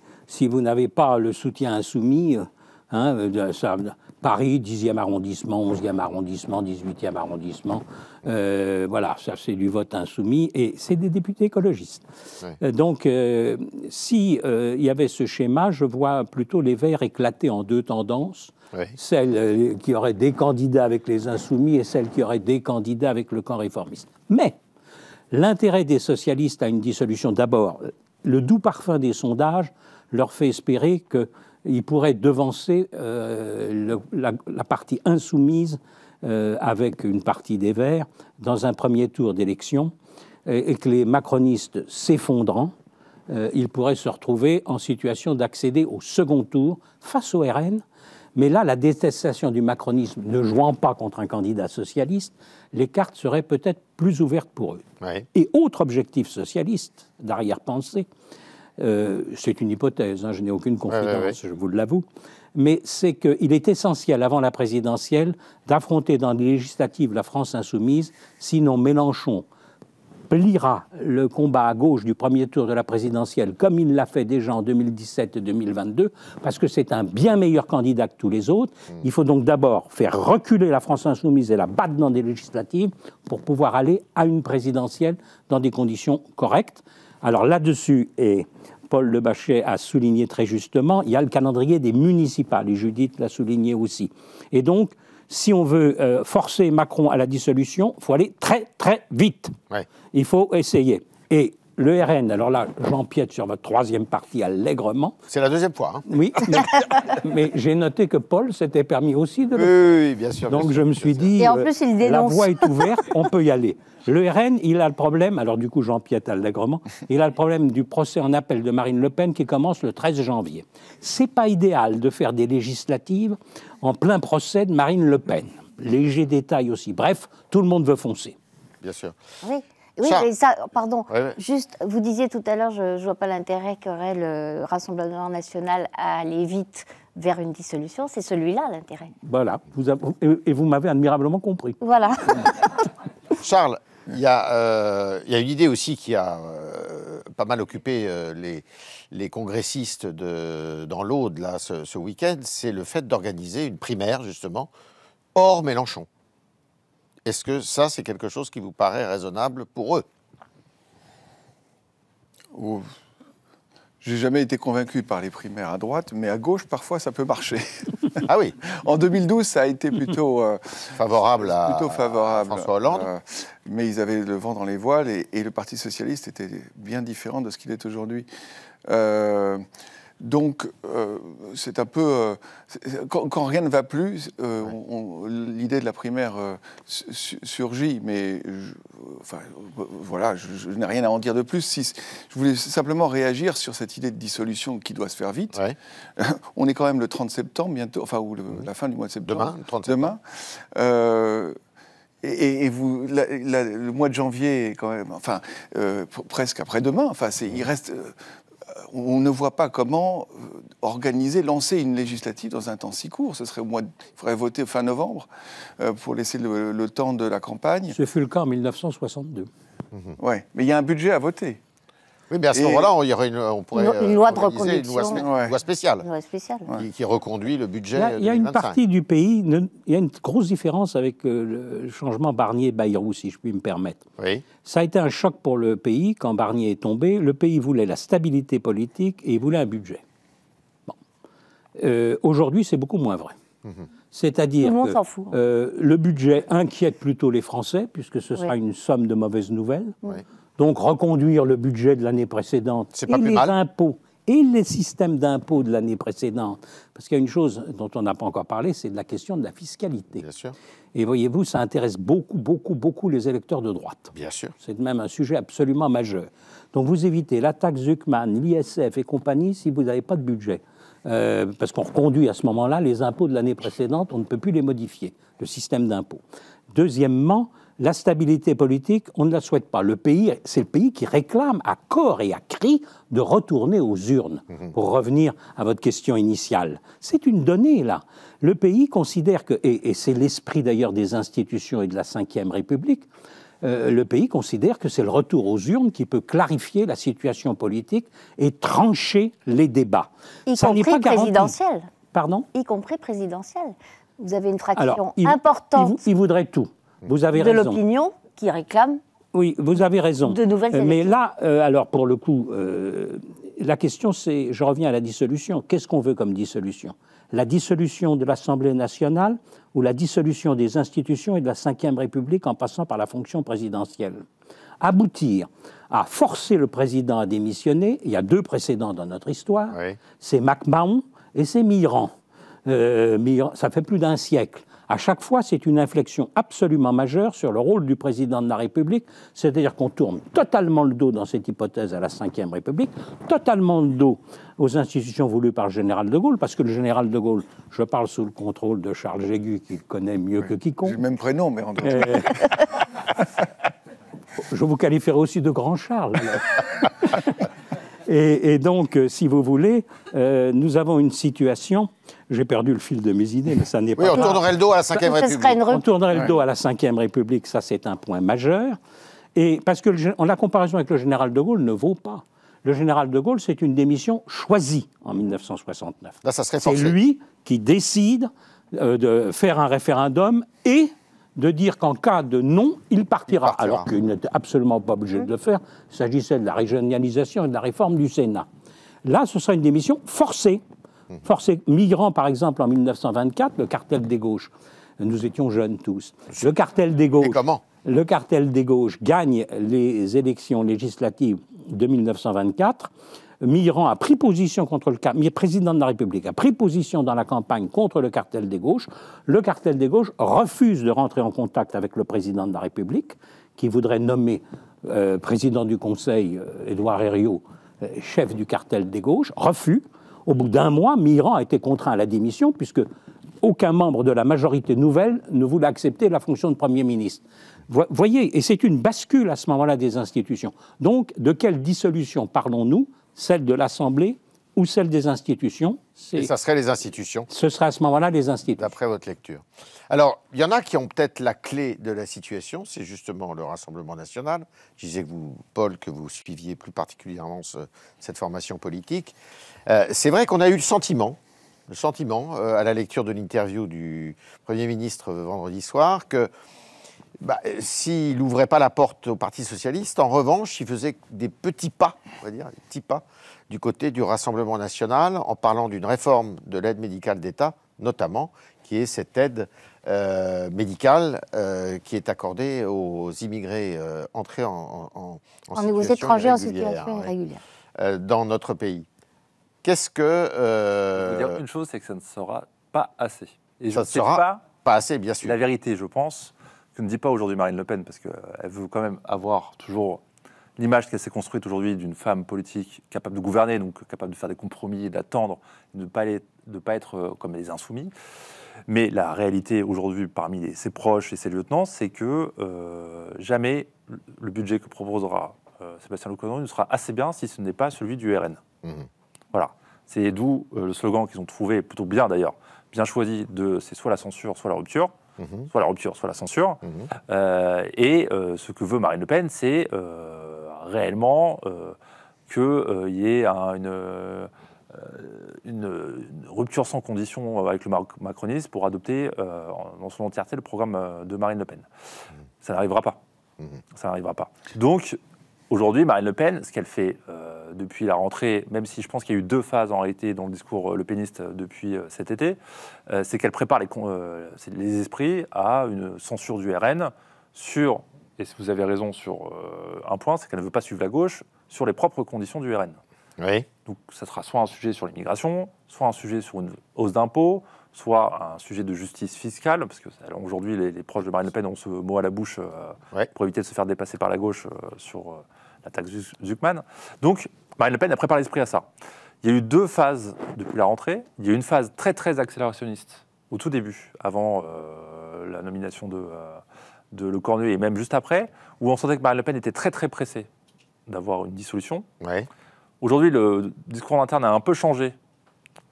vous n'avez pas le soutien insoumis, Paris, 10e arrondissement, 11e arrondissement, 18e arrondissement, voilà, ça c'est du vote insoumis, et c'est des députés écologistes. Donc, si il y avait ce schéma, je vois plutôt les Verts éclater en deux tendances, celle qui aurait des candidats avec les insoumis et celle qui aurait des candidats avec le camp réformiste. Mais l'intérêt des socialistes à une dissolution, d'abord, le doux parfum des sondages leur fait espérer qu'ils pourraient devancer la partie insoumise avec une partie des Verts dans un premier tour d'élection et que les macronistes s'effondrant, ils pourraient se retrouver en situation d'accéder au second tour face au RN. Mais là, la détestation du macronisme ne jouant pas contre un candidat socialiste, les cartes seraient peut-être plus ouvertes pour eux. Et autre objectif socialiste, d'arrière-pensée, c'est une hypothèse, je n'ai aucune confidence, je vous l'avoue, mais c'est qu'il est essentiel, avant la présidentielle, d'affronter dans les législatives la France insoumise, sinon Mélenchon pliera le combat à gauche du premier tour de la présidentielle, comme il l'a fait déjà en 2017 et 2022, parce que c'est un bien meilleur candidat que tous les autres. Il faut donc d'abord faire reculer la France insoumise et la battre dans des législatives pour pouvoir aller à une présidentielle dans des conditions correctes. Alors là-dessus, et Paul Lebachet a souligné très justement, il y a le calendrier des municipales, et Judith l'a souligné aussi. Et donc, si on veut forcer Macron à la dissolution, il faut aller très, très vite. Il faut essayer. Et le RN, alors là, j'empiète sur votre troisième partie allègrement. C'est la deuxième fois. Oui, mais j'ai noté que Paul s'était permis aussi de le faire. Oui, bien sûr. Donc je me suis dit, et en plus, il dénonce. La voie est ouverte, on peut y aller. Le RN, il a le problème, alors du coup j'empiète allègrement, il a le problème du procès en appel de Marine Le Pen qui commence le 13 janvier. C'est pas idéal de faire des législatives en plein procès de Marine Le Pen. Léger détail aussi. Bref, tout le monde veut foncer. Bien sûr. Oui. Oui, mais ça, pardon, juste, vous disiez tout à l'heure, je ne vois pas l'intérêt qu'aurait le Rassemblement national à aller vite vers une dissolution, c'est celui-là l'intérêt. Voilà, et vous m'avez admirablement compris. Voilà. Charles, il y a une idée aussi qui a pas mal occupé les congressistes dans l'Aude là, ce week-end, c'est le fait d'organiser une primaire, justement, hors Mélenchon. Est-ce que ça, c'est quelque chose qui vous paraît raisonnable pour eux? J'ai jamais été convaincu par les primaires à droite, mais à gauche, parfois, ça peut marcher. Ah oui. En 2012, ça a été plutôt favorable à François Hollande. Mais ils avaient le vent dans les voiles et le Parti socialiste était bien différent de ce qu'il est aujourd'hui. Donc, c'est un peu... quand rien ne va plus, l'idée de la primaire surgit, mais je n'ai rien à en dire de plus. Je voulais simplement réagir sur cette idée de dissolution qui doit se faire vite. On est quand même le 30 septembre bientôt, ou la fin du mois de septembre. Demain. Et le mois de janvier est quand même... presque après-demain. Il reste... on ne voit pas comment lancer une législative dans un temps si court. Il faudrait voter fin novembre pour laisser le temps de la campagne. Ce fut le cas en 1962. Oui, mais il y a un budget à voter. Oui, mais à ce moment-là, on pourrait une loi de reconduction. Une loi spéciale, qui reconduit le budget. Il y a une partie du pays, il y a une grosse différence avec le changement Barnier-Bayrou, si je puis me permettre. Oui. Ça a été un choc pour le pays quand Barnier est tombé. Le pays voulait la stabilité politique et il voulait un budget. Bon. Aujourd'hui, c'est beaucoup moins vrai. C'est-à-dire Tout le monde que s'en fout. le budget inquiète plutôt les Français, puisque ce sera une somme de mauvaises nouvelles. Oui. Donc reconduire le budget de l'année précédente C'est pas plus mal. impôts et les systèmes d'impôts de l'année précédente. Parce qu'il y a une chose dont on n'a pas encore parlé, c'est de la question de la fiscalité. Bien sûr. Et voyez-vous, ça intéresse beaucoup les électeurs de droite. Bien sûr. C'est même un sujet absolument majeur. Donc vous évitez la taxe Zuckman, l'ISF et compagnie si vous n'avez pas de budget. Parce qu'on reconduit à ce moment-là les impôts de l'année précédente, on ne peut plus les modifier, le système d'impôts. Deuxièmement, la stabilité politique, on ne la souhaite pas. Le pays, c'est le pays qui réclame à corps et à cri de retourner aux urnes, pour revenir à votre question initiale. C'est une donnée, là. Le pays considère que, et c'est l'esprit d'ailleurs des institutions et de la Ve République, le pays considère que c'est le retour aux urnes qui peut clarifier la situation politique et trancher les débats. Y Ça n'est compris pas garanti. présidentielle. Pardon ? Y compris présidentielle. Vous avez une fraction Alors, importante il voudrait tout. Vous avez de raison. l'opinion qui réclame Oui, vous avez raison. de nouvelles élections. Mais là, alors pour le coup, la question c'est, je reviens à la dissolution. Qu'est-ce qu'on veut comme dissolution ? La dissolution de l'Assemblée nationale ou la dissolution des institutions et de la Ve République en passant par la fonction présidentielle ? Aboutir à forcer le président à démissionner, il y a 2 précédents dans notre histoire, Oui. c'est MacMahon et c'est Mitterrand. Ça fait plus d'un siècle. À chaque fois, c'est une inflexion absolument majeure sur le rôle du président de la République, c'est-à-dire qu'on tourne totalement le dos dans cette hypothèse à la Ve République, totalement le dos aux institutions voulues par le général de Gaulle, parce que le général de Gaulle, je parle sous le contrôle de Charles Jégu, qui le connaît mieux que quiconque. J'ai le même prénom, mais en Je vous qualifierai aussi de grand Charles. Et donc, si vous voulez, nous avons une situation... J'ai perdu le fil de mes idées, mais ça n'est pas... Oui, on tournerait le dos à la Ve République. On tournerait le dos à la Ve République, ça c'est un point majeur. Et parce que la comparaison avec le général de Gaulle ne vaut pas. Le général de Gaulle, c'est une démission choisie en 1969. Là, ça serait C'est forcé. lui qui décide de faire un référendum et de dire qu'en cas de non, il partira. Alors qu'il n'était absolument pas obligé de le faire. Il s'agissait de la régionalisation et de la réforme du Sénat. Là, ce sera une démission forcée. Forcée. Mitterrand, par exemple, en 1924, le cartel des gauches. Nous étions jeunes tous. Le cartel des gauches. Et comment ? Le cartel des gauches gagne les élections législatives de 1924. Mitterrand a pris position contre le président de la République a pris position dans la campagne contre le cartel des gauches. Le cartel des gauches refuse de rentrer en contact avec le président de la République, qui voudrait nommer président du Conseil, Édouard Herriot, chef du cartel des gauches, refus. Au bout d'un mois, Mitterrand a été contraint à la démission, puisque aucun membre de la majorité nouvelle ne voulait accepter la fonction de Premier ministre. Voyez, et c'est une bascule à ce moment-là des institutions. Donc, de quelle dissolution parlons-nous ? Celle de l'Assemblée ou celle des institutions ? Et ça serait les institutions. Ce sera à ce moment-là les institutions. D'après votre lecture. Alors, il y en a qui ont peut-être la clé de la situation, c'est justement le Rassemblement national. Je disais que vous, Paul, que vous suiviez plus particulièrement cette formation politique. C'est vrai qu'on a eu le sentiment, à la lecture de l'interview du Premier ministre vendredi soir, que s'il n'ouvrait pas la porte au Parti socialiste, en revanche, il faisait des petits pas, on va dire, des petits pas, du côté du Rassemblement national, en parlant d'une réforme de l'aide médicale d'État, notamment, qui est cette aide médicale qui est accordée aux immigrés entrés en aux étrangers en situation irrégulière dans notre pays. Qu'est-ce que... Je veux dire une chose, c'est que ça ne sera pas assez. Et ça ne sera pas assez, bien sûr. La vérité, je pense, que ne dit pas aujourd'hui Marine Le Pen, parce qu'elle veut quand même avoir toujours l'image qu'elle s'est construite aujourd'hui d'une femme politique capable de gouverner, donc capable de faire des compromis, d'attendre, de ne pas être comme les insoumis. Mais la réalité aujourd'hui, parmi ses proches et ses lieutenants, c'est que jamais le budget que proposera Sébastien Lecornu ne sera assez bien si ce n'est pas celui du RN. Voilà. C'est d'où le slogan qu'ils ont trouvé, plutôt bien d'ailleurs, bien choisi, c'est soit la censure, soit la rupture. Soit la rupture, soit la censure. Et ce que veut Marine Le Pen, c'est réellement qu'il y ait une rupture sans condition avec le macronisme pour adopter dans son entièreté le programme de Marine Le Pen. Ça n'arrivera pas. Ça n'arrivera pas. Donc, aujourd'hui, Marine Le Pen, ce qu'elle fait depuis la rentrée, même si je pense qu'il y a eu 2 phases en réalité dans le discours lepéniste depuis cet été, c'est qu'elle prépare les esprits à une censure du RN sur, et si vous avez raison sur un point, c'est qu'elle ne veut pas suivre la gauche sur les propres conditions du RN. Oui. Donc ça sera soit un sujet sur l'immigration, soit un sujet sur une hausse d'impôts, soit un sujet de justice fiscale, parce que aujourd'hui les proches de Marine Le Pen ont ce mot à la bouche pour éviter de se faire dépasser par la gauche sur la taxe Zuckman. Donc Marine Le Pen a préparé l'esprit à ça. Il y a eu 2 phases depuis la rentrée. Il y a eu une phase très très accélérationniste au tout début, avant la nomination de Le Cornu et même juste après, où on sentait que Marine Le Pen était très très pressée d'avoir une dissolution. Ouais. Aujourd'hui, le discours interne a un peu changé.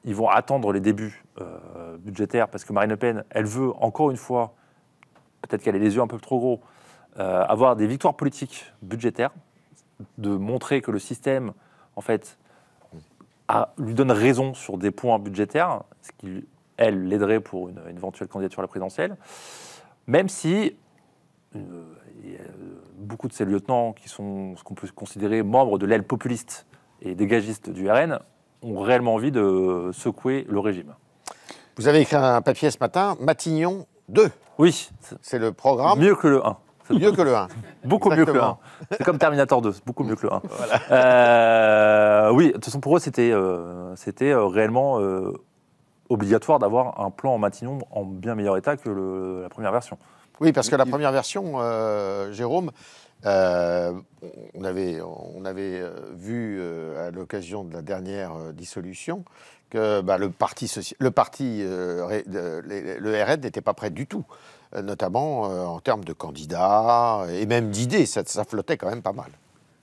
Ils vont attendre les débuts budgétaires parce que Marine Le Pen, elle veut encore une fois, peut-être qu'elle a les yeux un peu trop gros, avoir des victoires politiques budgétaires, de montrer que le système, en fait, lui donne raison sur des points budgétaires, ce qui, elle, l'aiderait pour une éventuelle candidature à la présidentielle, même si beaucoup de ces lieutenants qui sont ce qu'on peut considérer membres de l'aile populiste et dégagistes du RN ont réellement envie de secouer le régime. Vous avez écrit un papier ce matin, Matignon 2. Oui. C'est le programme. Mieux que le 1. Mieux que le 1. Beaucoup mieux que le 1. C'est comme Terminator 2, c'est beaucoup mieux que le 1. Voilà. Oui, de toute façon, pour eux, c'était réellement obligatoire d'avoir un plan en Matignon en bien meilleur état que la première version. Oui, parce que la première version, Jérôme, on avait vu à l'occasion de la dernière dissolution que le RN n'était pas prêt du tout, notamment en termes de candidats et même d'idées. Ça flottait quand même pas mal.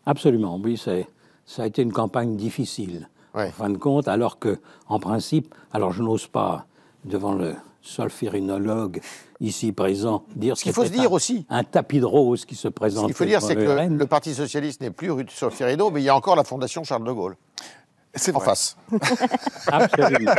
Absolument, oui, ça a été une campagne difficile, en fin de compte, alors que, en principe, alors je n'ose pas, devant le solférinologue ici présent, dire ce qu'il faut se dire aussi. Un tapis de rose qui se présente. Ce qu'il faut dire, c'est que le Parti socialiste n'est plus rue de Solferino, mais il y a encore la Fondation Charles de Gaulle. C'est en face. Absolument.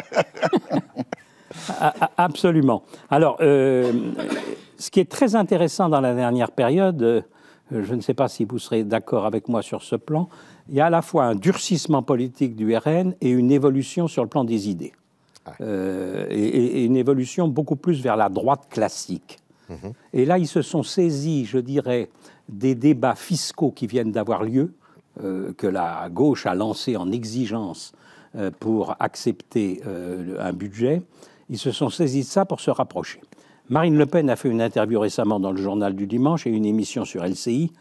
Absolument. Alors, ce qui est très intéressant dans la dernière période, je ne sais pas si vous serez d'accord avec moi sur ce plan, il y a à la fois un durcissement politique du RN et une évolution sur le plan des idées. Et une évolution beaucoup plus vers la droite classique. Et là, ils se sont saisis, je dirais, des débats fiscaux qui viennent d'avoir lieu, que la gauche a lancé en exigence pour accepter un budget. Ils se sont saisis de ça pour se rapprocher. Marine Le Pen a fait une interview récemment dans le Journal du Dimanche et une émission sur LCI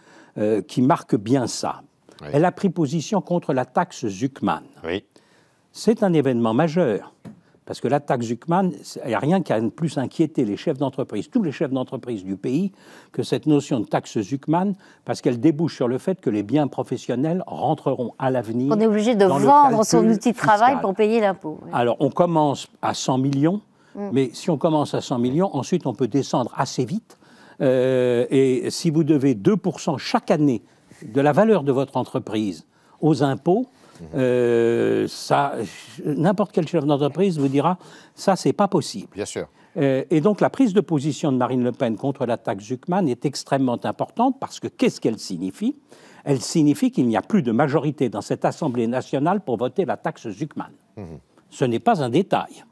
qui marque bien ça. Oui. Elle a pris position contre la taxe Zuckman. Oui. C'est un événement majeur. Parce que la taxe Zuckman, il n'y a rien qui a plus inquiété les chefs d'entreprise, tous les chefs d'entreprise du pays, que cette notion de taxe Zuckman, parce qu'elle débouche sur le fait que les biens professionnels rentreront à l'avenir. On est obligé de vendre son outil de travail pour payer l'impôt. Oui. Alors, on commence à 100 millions, mais si on commence à 100 millions, ensuite on peut descendre assez vite. Et si vous devez 2% chaque année de la valeur de votre entreprise aux impôts, ça, n'importe quel chef d'entreprise vous dira ça, c'est pas possible. Bien sûr. Et donc la prise de position de Marine Le Pen contre la taxe Zuckman est extrêmement importante parce que qu'est-ce qu'elle signifie ? Elle signifie qu'il n'y a plus de majorité dans cette Assemblée nationale pour voter la taxe Zuckman. Ce n'est pas un détail.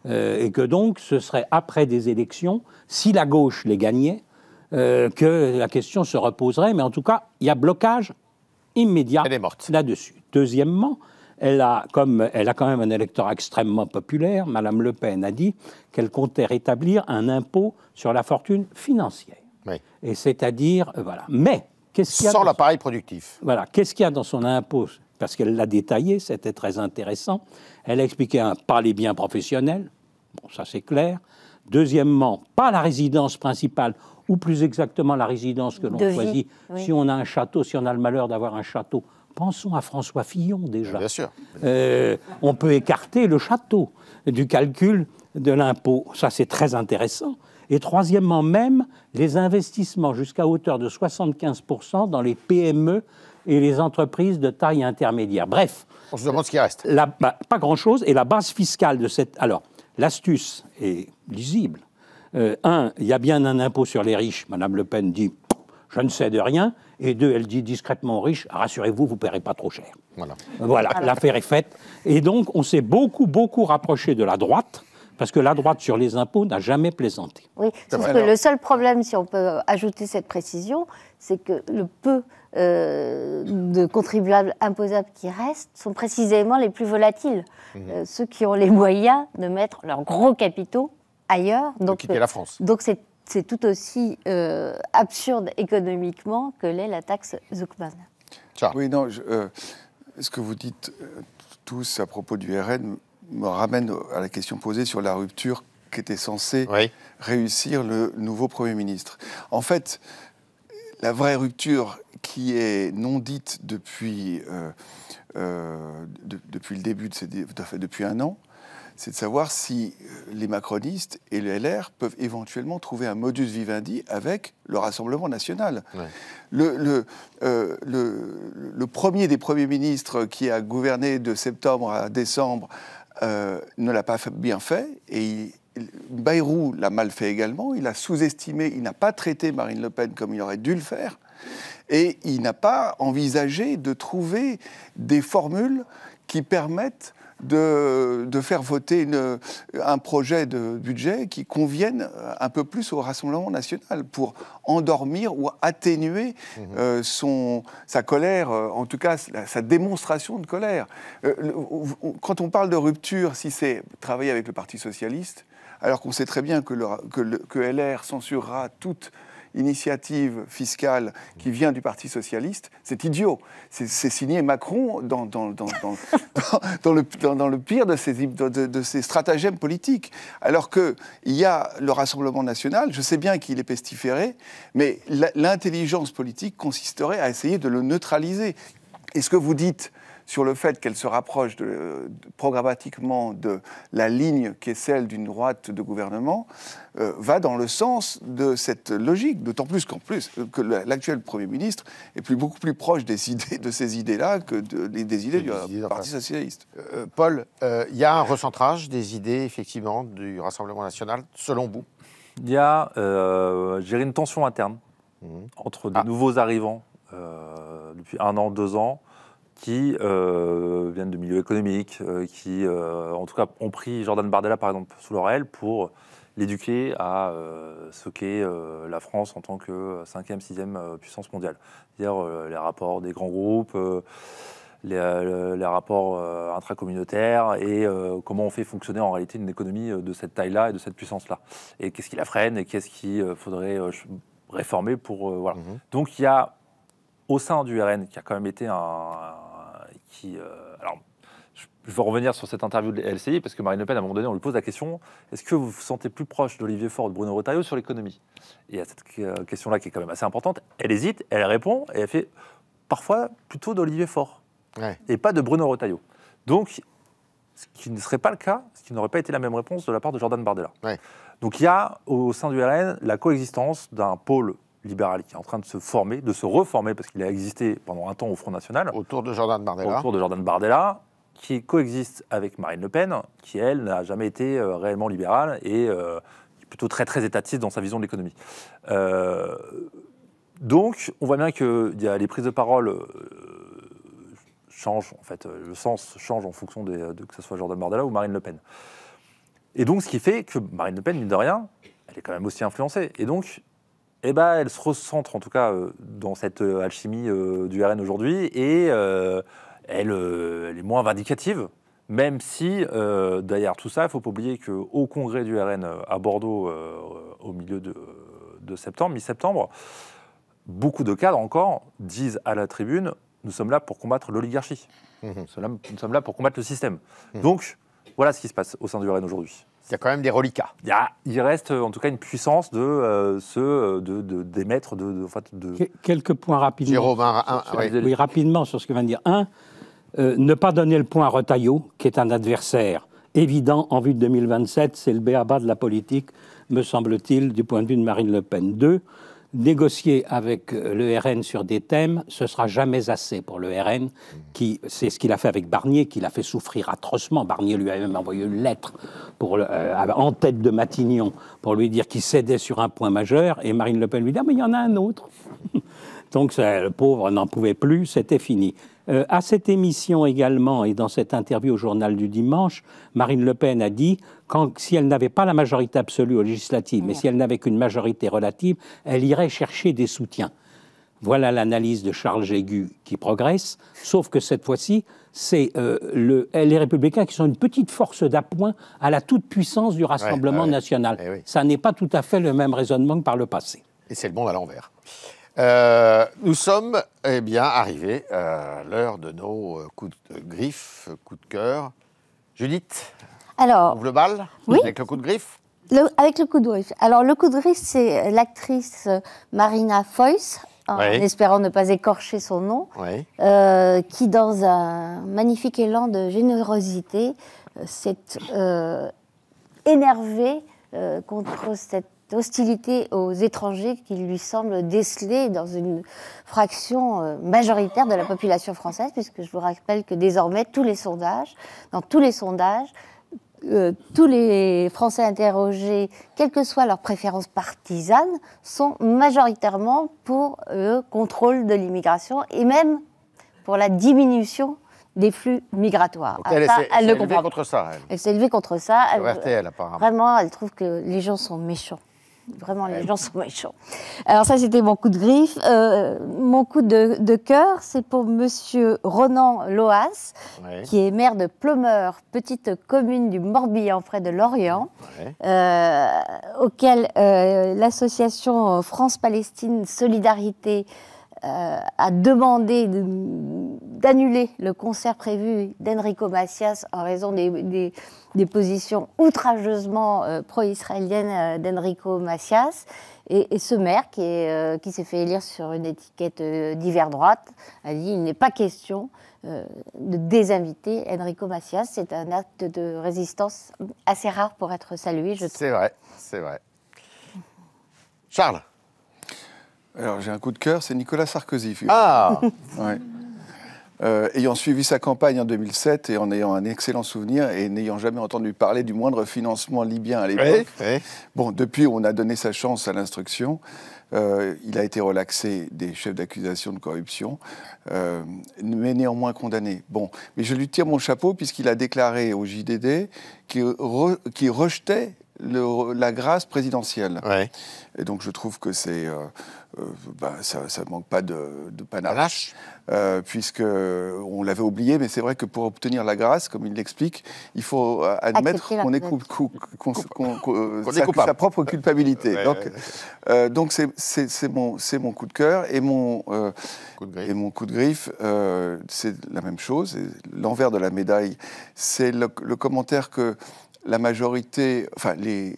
Et que donc ce serait après des élections, si la gauche les gagnait, que la question se reposerait. Mais en tout cas, il y a blocage immédiat là-dessus. Deuxièmement, elle a quand même un électorat extrêmement populaire. Madame Le Pen a dit qu'elle comptait rétablir un impôt sur la fortune financière. Oui. Et c'est-à-dire, voilà. Mais, qu'est-ce qu'il y a sans l'appareil productif. Voilà. Qu'est-ce qu'il y a dans son impôt ? Parce qu'elle l'a détaillé, c'était très intéressant. Elle a expliqué, pas les biens professionnels. Bon, ça c'est clair. Deuxièmement, pas la résidence principale, ou plus exactement la résidence que l'on choisit. Oui. Si on a un château, si on a le malheur d'avoir un château, pensons à François Fillon déjà. Bien sûr. On peut écarter le château du calcul de l'impôt. Ça, c'est très intéressant. Et troisièmement, même les investissements jusqu'à hauteur de 75% dans les PME et les entreprises de taille intermédiaire. Bref. On se demande ce qui reste. Pas grand-chose. Et la base fiscale de cette... Alors, l'astuce est lisible. Il y a bien un impôt sur les riches. Madame Le Pen dit, je ne sais de rien. Et 2, elle dit discrètement aux riches, rassurez-vous, vous ne paierez pas trop cher. Voilà, l'affaire est faite. Et donc, on s'est beaucoup rapproché de la droite, parce que la droite sur les impôts n'a jamais plaisanté. Oui, sauf que le seul problème, si on peut ajouter cette précision, c'est que le peu de contribuables imposables qui restent sont précisément les plus volatiles. Ceux qui ont les moyens de mettre leurs gros capitaux ailleurs. Donc, quitter la France. Donc c'est tout aussi absurde économiquement que l'est la taxe Zuckman. Oui, non, ce que vous dites tous à propos du RN me ramène à la question posée sur la rupture qu'était censée réussir le nouveau Premier ministre. En fait, la vraie rupture qui est non dite depuis le début depuis un an, c'est de savoir si les macronistes et le LR peuvent éventuellement trouver un modus vivendi avec le Rassemblement national. Le premier des premiers ministres qui a gouverné de septembre à décembre ne l'a pas bien fait, et Bayrou l'a mal fait également. Il a sous-estimé, il n'a pas traité Marine Le Pen comme il aurait dû le faire, et il n'a pas envisagé de trouver des formules qui permettent de faire voter un projet de budget qui convienne un peu plus au Rassemblement national pour endormir ou atténuer sa colère, en tout cas sa démonstration de colère. Quand on parle de rupture, si c'est travailler avec le Parti socialiste, alors qu'on sait très bien que LR censurera toute initiative fiscale qui vient du Parti socialiste, c'est idiot. C'est signé Macron dans le pire de ses stratagèmes politiques. Alors qu'il y a le Rassemblement national, je sais bien qu'il est pestiféré, mais l'intelligence politique consisterait à essayer de le neutraliser. Et ce que vous dites sur le fait qu'elle se rapproche programmatiquement de la ligne qui est celle d'une droite de gouvernement, va dans le sens de cette logique, d'autant plus que l'actuel Premier ministre est beaucoup plus proche de ces idées-là que des idées du Parti socialiste. Paul, il y a un recentrage des idées, effectivement, du Rassemblement national, selon vous? Il y a une tension interne entre des nouveaux arrivants depuis 1 an, 2 ans, qui viennent de milieux économiques, qui, en tout cas, ont pris Jordan Bardella, par exemple, sous leur aile pour l'éduquer à ce qu'est la France en tant que 5e, 6e puissance mondiale. C'est-à-dire les rapports des grands groupes, les rapports intracommunautaires et comment on fait fonctionner en réalité une économie de cette taille-là et de cette puissance-là. Et qu'est-ce qui la freine et qu'est-ce qu'il faudrait réformer pour... voilà. Donc il y a, au sein du RN, qui a quand même été alors, je veux revenir sur cette interview de LCI, parce que Marine Le Pen, à un moment donné, on lui pose la question, est-ce que vous vous sentez plus proche d'Olivier Faure ou de Bruno Retailleau sur l'économie? Et il y a cette question-là qui est quand même assez importante. Elle hésite, elle répond, et elle fait parfois plutôt d'Olivier Faure, et pas de Bruno Retailleau. Donc, ce qui ne serait pas le cas, ce qui n'aurait pas été la même réponse de la part de Jordan Bardella. Donc il y a, au sein du RN, la coexistence d'un pôle libéral qui est en train de se former, de se reformer, parce qu'il a existé pendant un temps au Front National. Autour de Jordan Bardella. Autour de Jordan Bardella, qui coexiste avec Marine Le Pen, qui, elle, n'a jamais été réellement libérale et plutôt très, très étatiste dans sa vision de l'économie. Donc, on voit bien que les prises de parole changent, en fait, le sens change en fonction que ce soit Jordan Bardella ou Marine Le Pen. Et donc, ce qui fait que Marine Le Pen, mine de rien, elle est quand même aussi influencée. Et donc, elle se recentre en tout cas dans cette alchimie du RN aujourd'hui et elle est moins vindicative, même si derrière tout ça, il ne faut pas oublier qu'au congrès du RN à Bordeaux au milieu de septembre, mi-septembre, beaucoup de cadres encore disent à la tribune « nous sommes là pour combattre l'oligarchie, nous sommes là pour combattre le système ». Donc voilà ce qui se passe au sein du RN aujourd'hui. Il y a quand même des reliquats. Il reste en tout cas une puissance d'émettre Quelques points rapidement. Jérôme, oui, rapidement sur ce que vient de dire. Ne pas donner le point à Retailleau, qui est un adversaire évident en vue de 2027, c'est le b.a.-ba de la politique, me semble-t-il, du point de vue de Marine Le Pen. 2, négocier avec le RN sur des thèmes, ce ne sera jamais assez pour le RN, c'est ce qu'il a fait avec Barnier, qui l'a fait souffrir atrocement. Barnier lui a même envoyé une lettre en tête de Matignon pour lui dire qu'il cédait sur un point majeur, et Marine Le Pen lui dit « Ah, mais il y en a un autre !» Donc le pauvre n'en pouvait plus, c'était fini. À cette émission également, et dans cette interview au journal du dimanche, Marine Le Pen a dit si elle n'avait pas la majorité absolue aux législatives, mais si elle n'avait qu'une majorité relative, elle irait chercher des soutiens. Voilà l'analyse de Charles Jégu qui progresse, sauf que cette fois-ci, c'est les Républicains qui sont une petite force d'appoint à la toute-puissance du Rassemblement national. Oui. Ça n'est pas tout à fait le même raisonnement que par le passé. Et c'est le monde à l'envers. Nous sommes arrivés à l'heure de nos coups de griffe, coups de cœur. Judith, ouvre le bal avec le coup de griffe. Avec le coup de griffe. Alors, le coup de griffe, c'est l'actrice Marina Foïs, en espérant ne pas écorcher son nom, qui, dans un magnifique élan de générosité, s'est énervée contre cette hostilité aux étrangers qui lui semble décelée dans une fraction majoritaire de la population française, puisque je vous rappelle que désormais, dans tous les sondages, tous les Français interrogés, quelles que soient leurs préférences partisanes, sont majoritairement pour le contrôle de l'immigration et même pour la diminution des flux migratoires. Donc elle s'est élevée contre ça. Elle s'est élevée contre ça. RTL, apparemment. Vraiment, elle trouve que les gens sont méchants. Vraiment, les gens sont méchants. Alors ça, c'était mon coup de griffe. Mon coup de cœur, c'est pour monsieur Ronan Loas, qui est maire de Plomeur, petite commune du Morbihan, près de Lorient, auquel l'association France-Palestine Solidarité a demandé d'annuler le concert prévu d'Enrico Macias en raison des positions outrageusement pro-israéliennes d'Enrico Macias. Et ce maire, qui s'est fait élire sur une étiquette d'hiver droite, a dit il n'est pas question de désinviter Enrico Macias. C'est un acte de résistance assez rare pour être salué, je trouve. C'est vrai, c'est vrai. Charles. Alors, j'ai un coup de cœur, c'est Nicolas Sarkozy. Ayant suivi sa campagne en 2007 et en ayant un excellent souvenir et n'ayant jamais entendu parler du moindre financement libyen à l'époque, bon, depuis, on a donné sa chance à l'instruction. Il a été relaxé des chefs d'accusation de corruption, mais néanmoins condamné. Bon, mais je lui tire mon chapeau puisqu'il a déclaré au JDD qu'il rejetait la grâce présidentielle. Et donc, je trouve que c'est... ça ne manque pas de panache, puisqu'on l'avait oublié, mais c'est vrai que pour obtenir la grâce, comme il l'explique, il faut admettre qu'on est sa propre culpabilité. Donc c'est mon coup de cœur, et mon coup de griffe, c'est la même chose. L'envers de la médaille, c'est le commentaire que la majorité, enfin les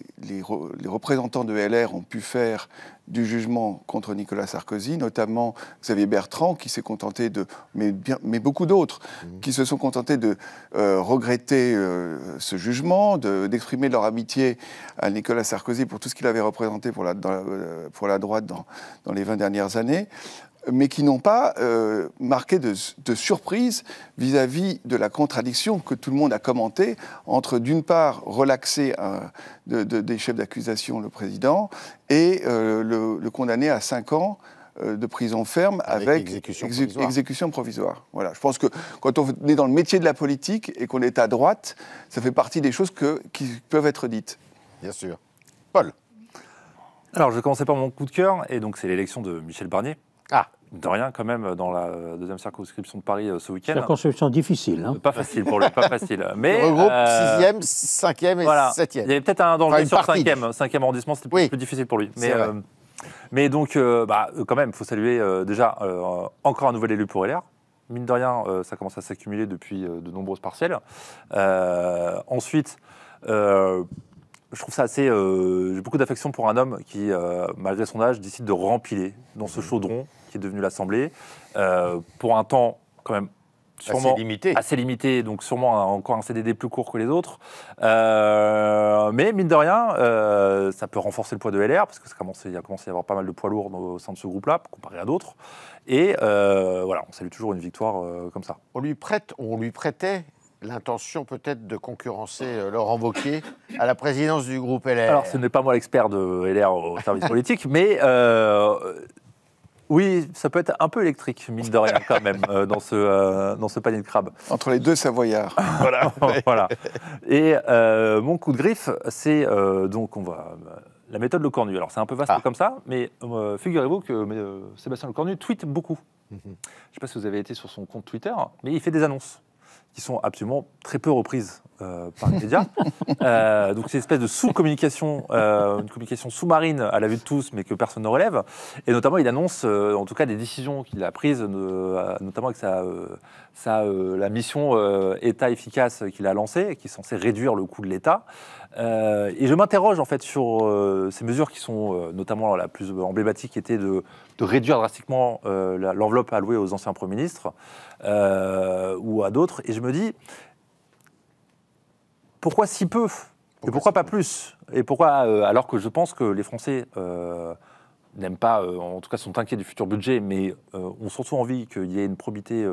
représentants de LR ont pu faire du jugement contre Nicolas Sarkozy, notamment Xavier Bertrand, qui s'est contenté mais beaucoup d'autres, qui se sont contentés de regretter ce jugement, d'exprimer leur amitié à Nicolas Sarkozy pour tout ce qu'il avait représenté pour la droite dans les 20 dernières années, mais qui n'ont pas marqué de surprise vis-à-vis de la contradiction que tout le monde a commentée entre, d'une part, relaxer des chefs d'accusation, le président, et le condamner à 5 ans de prison ferme avec exécution provisoire. Voilà. Je pense que quand on est dans le métier de la politique et qu'on est à droite, ça fait partie des choses qui peuvent être dites. Bien sûr. Paul. Alors, je vais commencer par mon coup de cœur, et donc c'est l'élection de Michel Barnier. De rien, quand même, dans la deuxième circonscription de Paris ce week-end. Circonscription difficile. Hein. Pas facile pour lui, pas facile. Mais le regroupe 6e, 5e et 7e. Il y avait peut-être un danger sur 5e arrondissement, c'était plus difficile pour lui. Mais donc, quand même, il faut saluer déjà encore un nouvel élu pour LR. Mine de rien, ça commence à s'accumuler depuis de nombreuses partielles. Ensuite, je trouve ça assez... j'ai beaucoup d'affection pour un homme qui, malgré son âge, décide de rempiler dans ce chaudron qui est devenu l'Assemblée, pour un temps quand même sûrement assez limité, donc sûrement encore un CDD plus court que les autres. Mais mine de rien, ça peut renforcer le poids de LR, parce que il a commencé à y avoir pas mal de poids lourds au sein de ce groupe-là, comparé à d'autres. Et voilà, on salue toujours une victoire comme ça. On lui prêtait l'intention peut-être de concurrencer Laurent Wauquiez à la présidence du groupe LR. Alors, ce n'est pas moi l'expert de LR au service politique, mais Oui, ça peut être un peu électrique, mine de rien, quand même, dans ce panier de crabe. Entre les deux Savoyards. Voilà. Voilà. Et mon coup de griffe, c'est la méthode Lecornu. Alors, c'est un peu vaste comme ça, mais figurez-vous que Sébastien Lecornu tweete beaucoup. Je ne sais pas si vous avez été sur son compte Twitter, mais il fait des annonces qui sont absolument très peu reprises par les médias. Donc c'est une espèce de sous-communication, une communication sous-marine à la vue de tous, mais que personne ne relève. Et notamment, il annonce en tout cas des décisions qu'il a prises, notamment avec la mission État efficace qu'il a lancée, qui est censée réduire le coût de l'État. Et je m'interroge en fait sur ces mesures qui sont notamment la plus emblématique était de réduire drastiquement l'enveloppe allouée aux anciens premiers ministres ou à d'autres. Et je me dis, pourquoi si peu? Et pourquoi pas plus? Et pourquoi, alors que je pense que les Français n'aiment pas, en tout cas sont inquiets du futur budget, mais ont surtout envie qu'il y ait une probité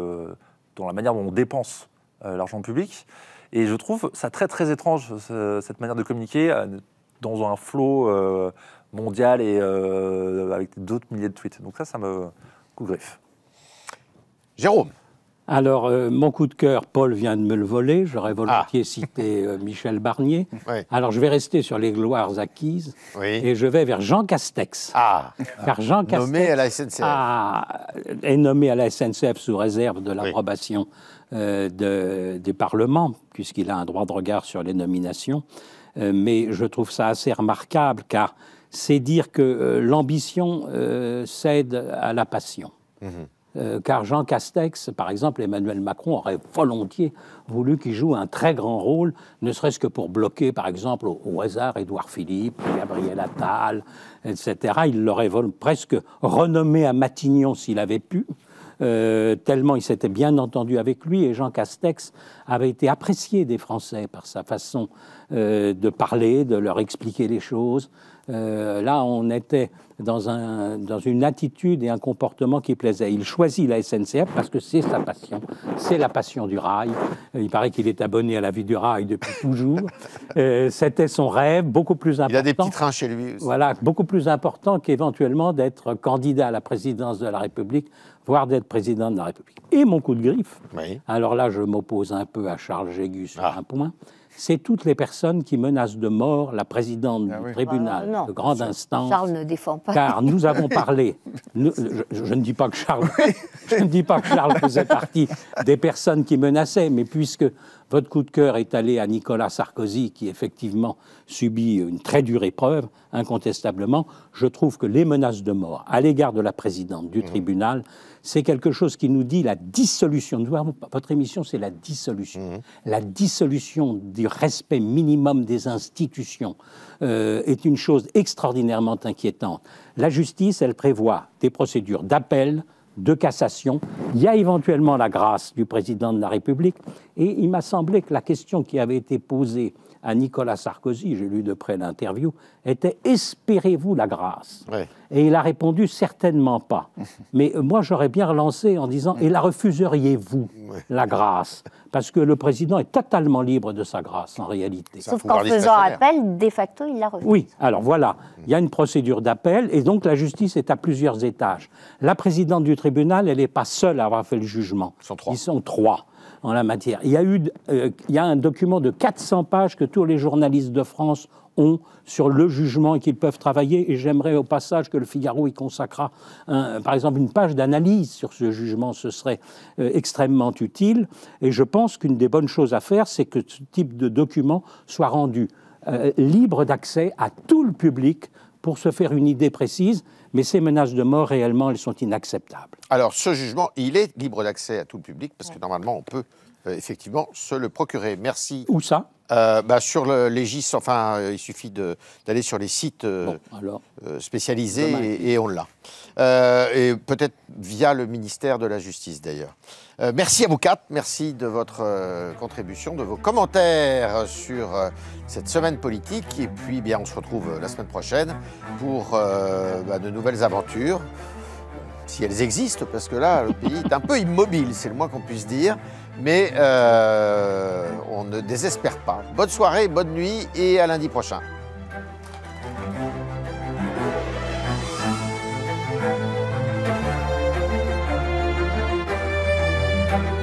dans la manière dont on dépense l'argent public. Et je trouve ça très très étrange, cette manière de communiquer dans un flot mondial et avec d'autres milliers de tweets. Donc ça me coup de griffe. Jérôme. Alors, mon coup de cœur, Paul vient de me le voler. J'aurais volontiers cité Michel Barnier. Oui. Alors, je vais rester sur les gloires acquises et je vais vers Jean Castex. Car Jean Castex nommé à la SNCF. Est nommé à la SNCF sous réserve de l'approbation des parlements, puisqu'il a un droit de regard sur les nominations. Mais je trouve ça assez remarquable, car c'est dire que l'ambition cède à la passion. Car Jean Castex, par exemple, Emmanuel Macron aurait volontiers voulu qu'il joue un très grand rôle, ne serait-ce que pour bloquer, par exemple, au hasard, Édouard Philippe, Gabriel Attal, etc. Il l'aurait presque renommé à Matignon s'il avait pu, tellement il s'était bien entendu avec lui. Et Jean Castex avait été apprécié des Français par sa façon de parler, de leur expliquer les choses. Là, on était dans une attitude et un comportement qui plaisait. Il choisit la SNCF parce que c'est sa passion. C'est la passion du rail. Il paraît qu'il est abonné à la vie du rail depuis toujours. C'était son rêve, beaucoup plus important. Il a des petits trains chez lui aussi. Voilà, beaucoup plus important qu'éventuellement d'être candidat à la présidence de la République, voire d'être président de la République. Et mon coup de griffe, alors là, je m'oppose un peu à Charles Jégus sur un point, c'est toutes les personnes qui menacent de mort la présidente du tribunal de grande instance. Charles ne défend pas. Car nous avons parlé, je ne dis pas que Charles faisait partie des personnes qui menaçaient, mais puisque votre coup de cœur est allé à Nicolas Sarkozy, qui effectivement subit une très dure épreuve, incontestablement, je trouve que les menaces de mort à l'égard de la présidente du tribunal, c'est quelque chose qui nous dit la dissolution. Votre émission, c'est la dissolution. La dissolution du respect minimum des institutions est une chose extraordinairement inquiétante. La justice, elle prévoit des procédures d'appel, de cassation. Il y a éventuellement la grâce du président de la République. Et il m'a semblé que la question qui avait été posée à Nicolas Sarkozy, j'ai lu de près l'interview, était « Espérez-vous la grâce ?» Et il a répondu « Certainement pas ». Mais moi, j'aurais bien relancé en disant « Et la refuseriez-vous, la grâce ?» Parce que le président est totalement libre de sa grâce, en réalité. Sauf qu'en faisant appel, de facto, il la refuse. Oui, alors voilà, il y a une procédure d'appel et donc la justice est à plusieurs étages. La présidente du tribunal, elle n'est pas seule à avoir fait le jugement. Ils sont trois en la matière. Il y a un document de 400 pages que tous les journalistes de France ont sur le jugement et qu'ils peuvent travailler. Et j'aimerais au passage que le Figaro y consacrât, par exemple, une page d'analyse sur ce jugement. Ce serait extrêmement utile. Et je pense qu'une des bonnes choses à faire, c'est que ce type de document soit rendu libre d'accès à tout le public pour se faire une idée précise. Mais ces menaces de mort, réellement, elles sont inacceptables. Alors, ce jugement, il est libre d'accès à tout le public, parce que normalement, on peut effectivement se le procurer. Merci. Où ça ? Sur le Légis, il suffit d'aller sur les sites spécialisés et on l'a. Et peut-être via le ministère de la Justice, d'ailleurs. Merci à vous quatre, merci de votre contribution, de vos commentaires sur cette semaine politique. Et puis, on se retrouve la semaine prochaine pour de nouvelles aventures, si elles existent, parce que là, le pays est un peu immobile, c'est le moins qu'on puisse dire. Mais on ne désespère pas. Bonne soirée, bonne nuit et à lundi prochain. Merci.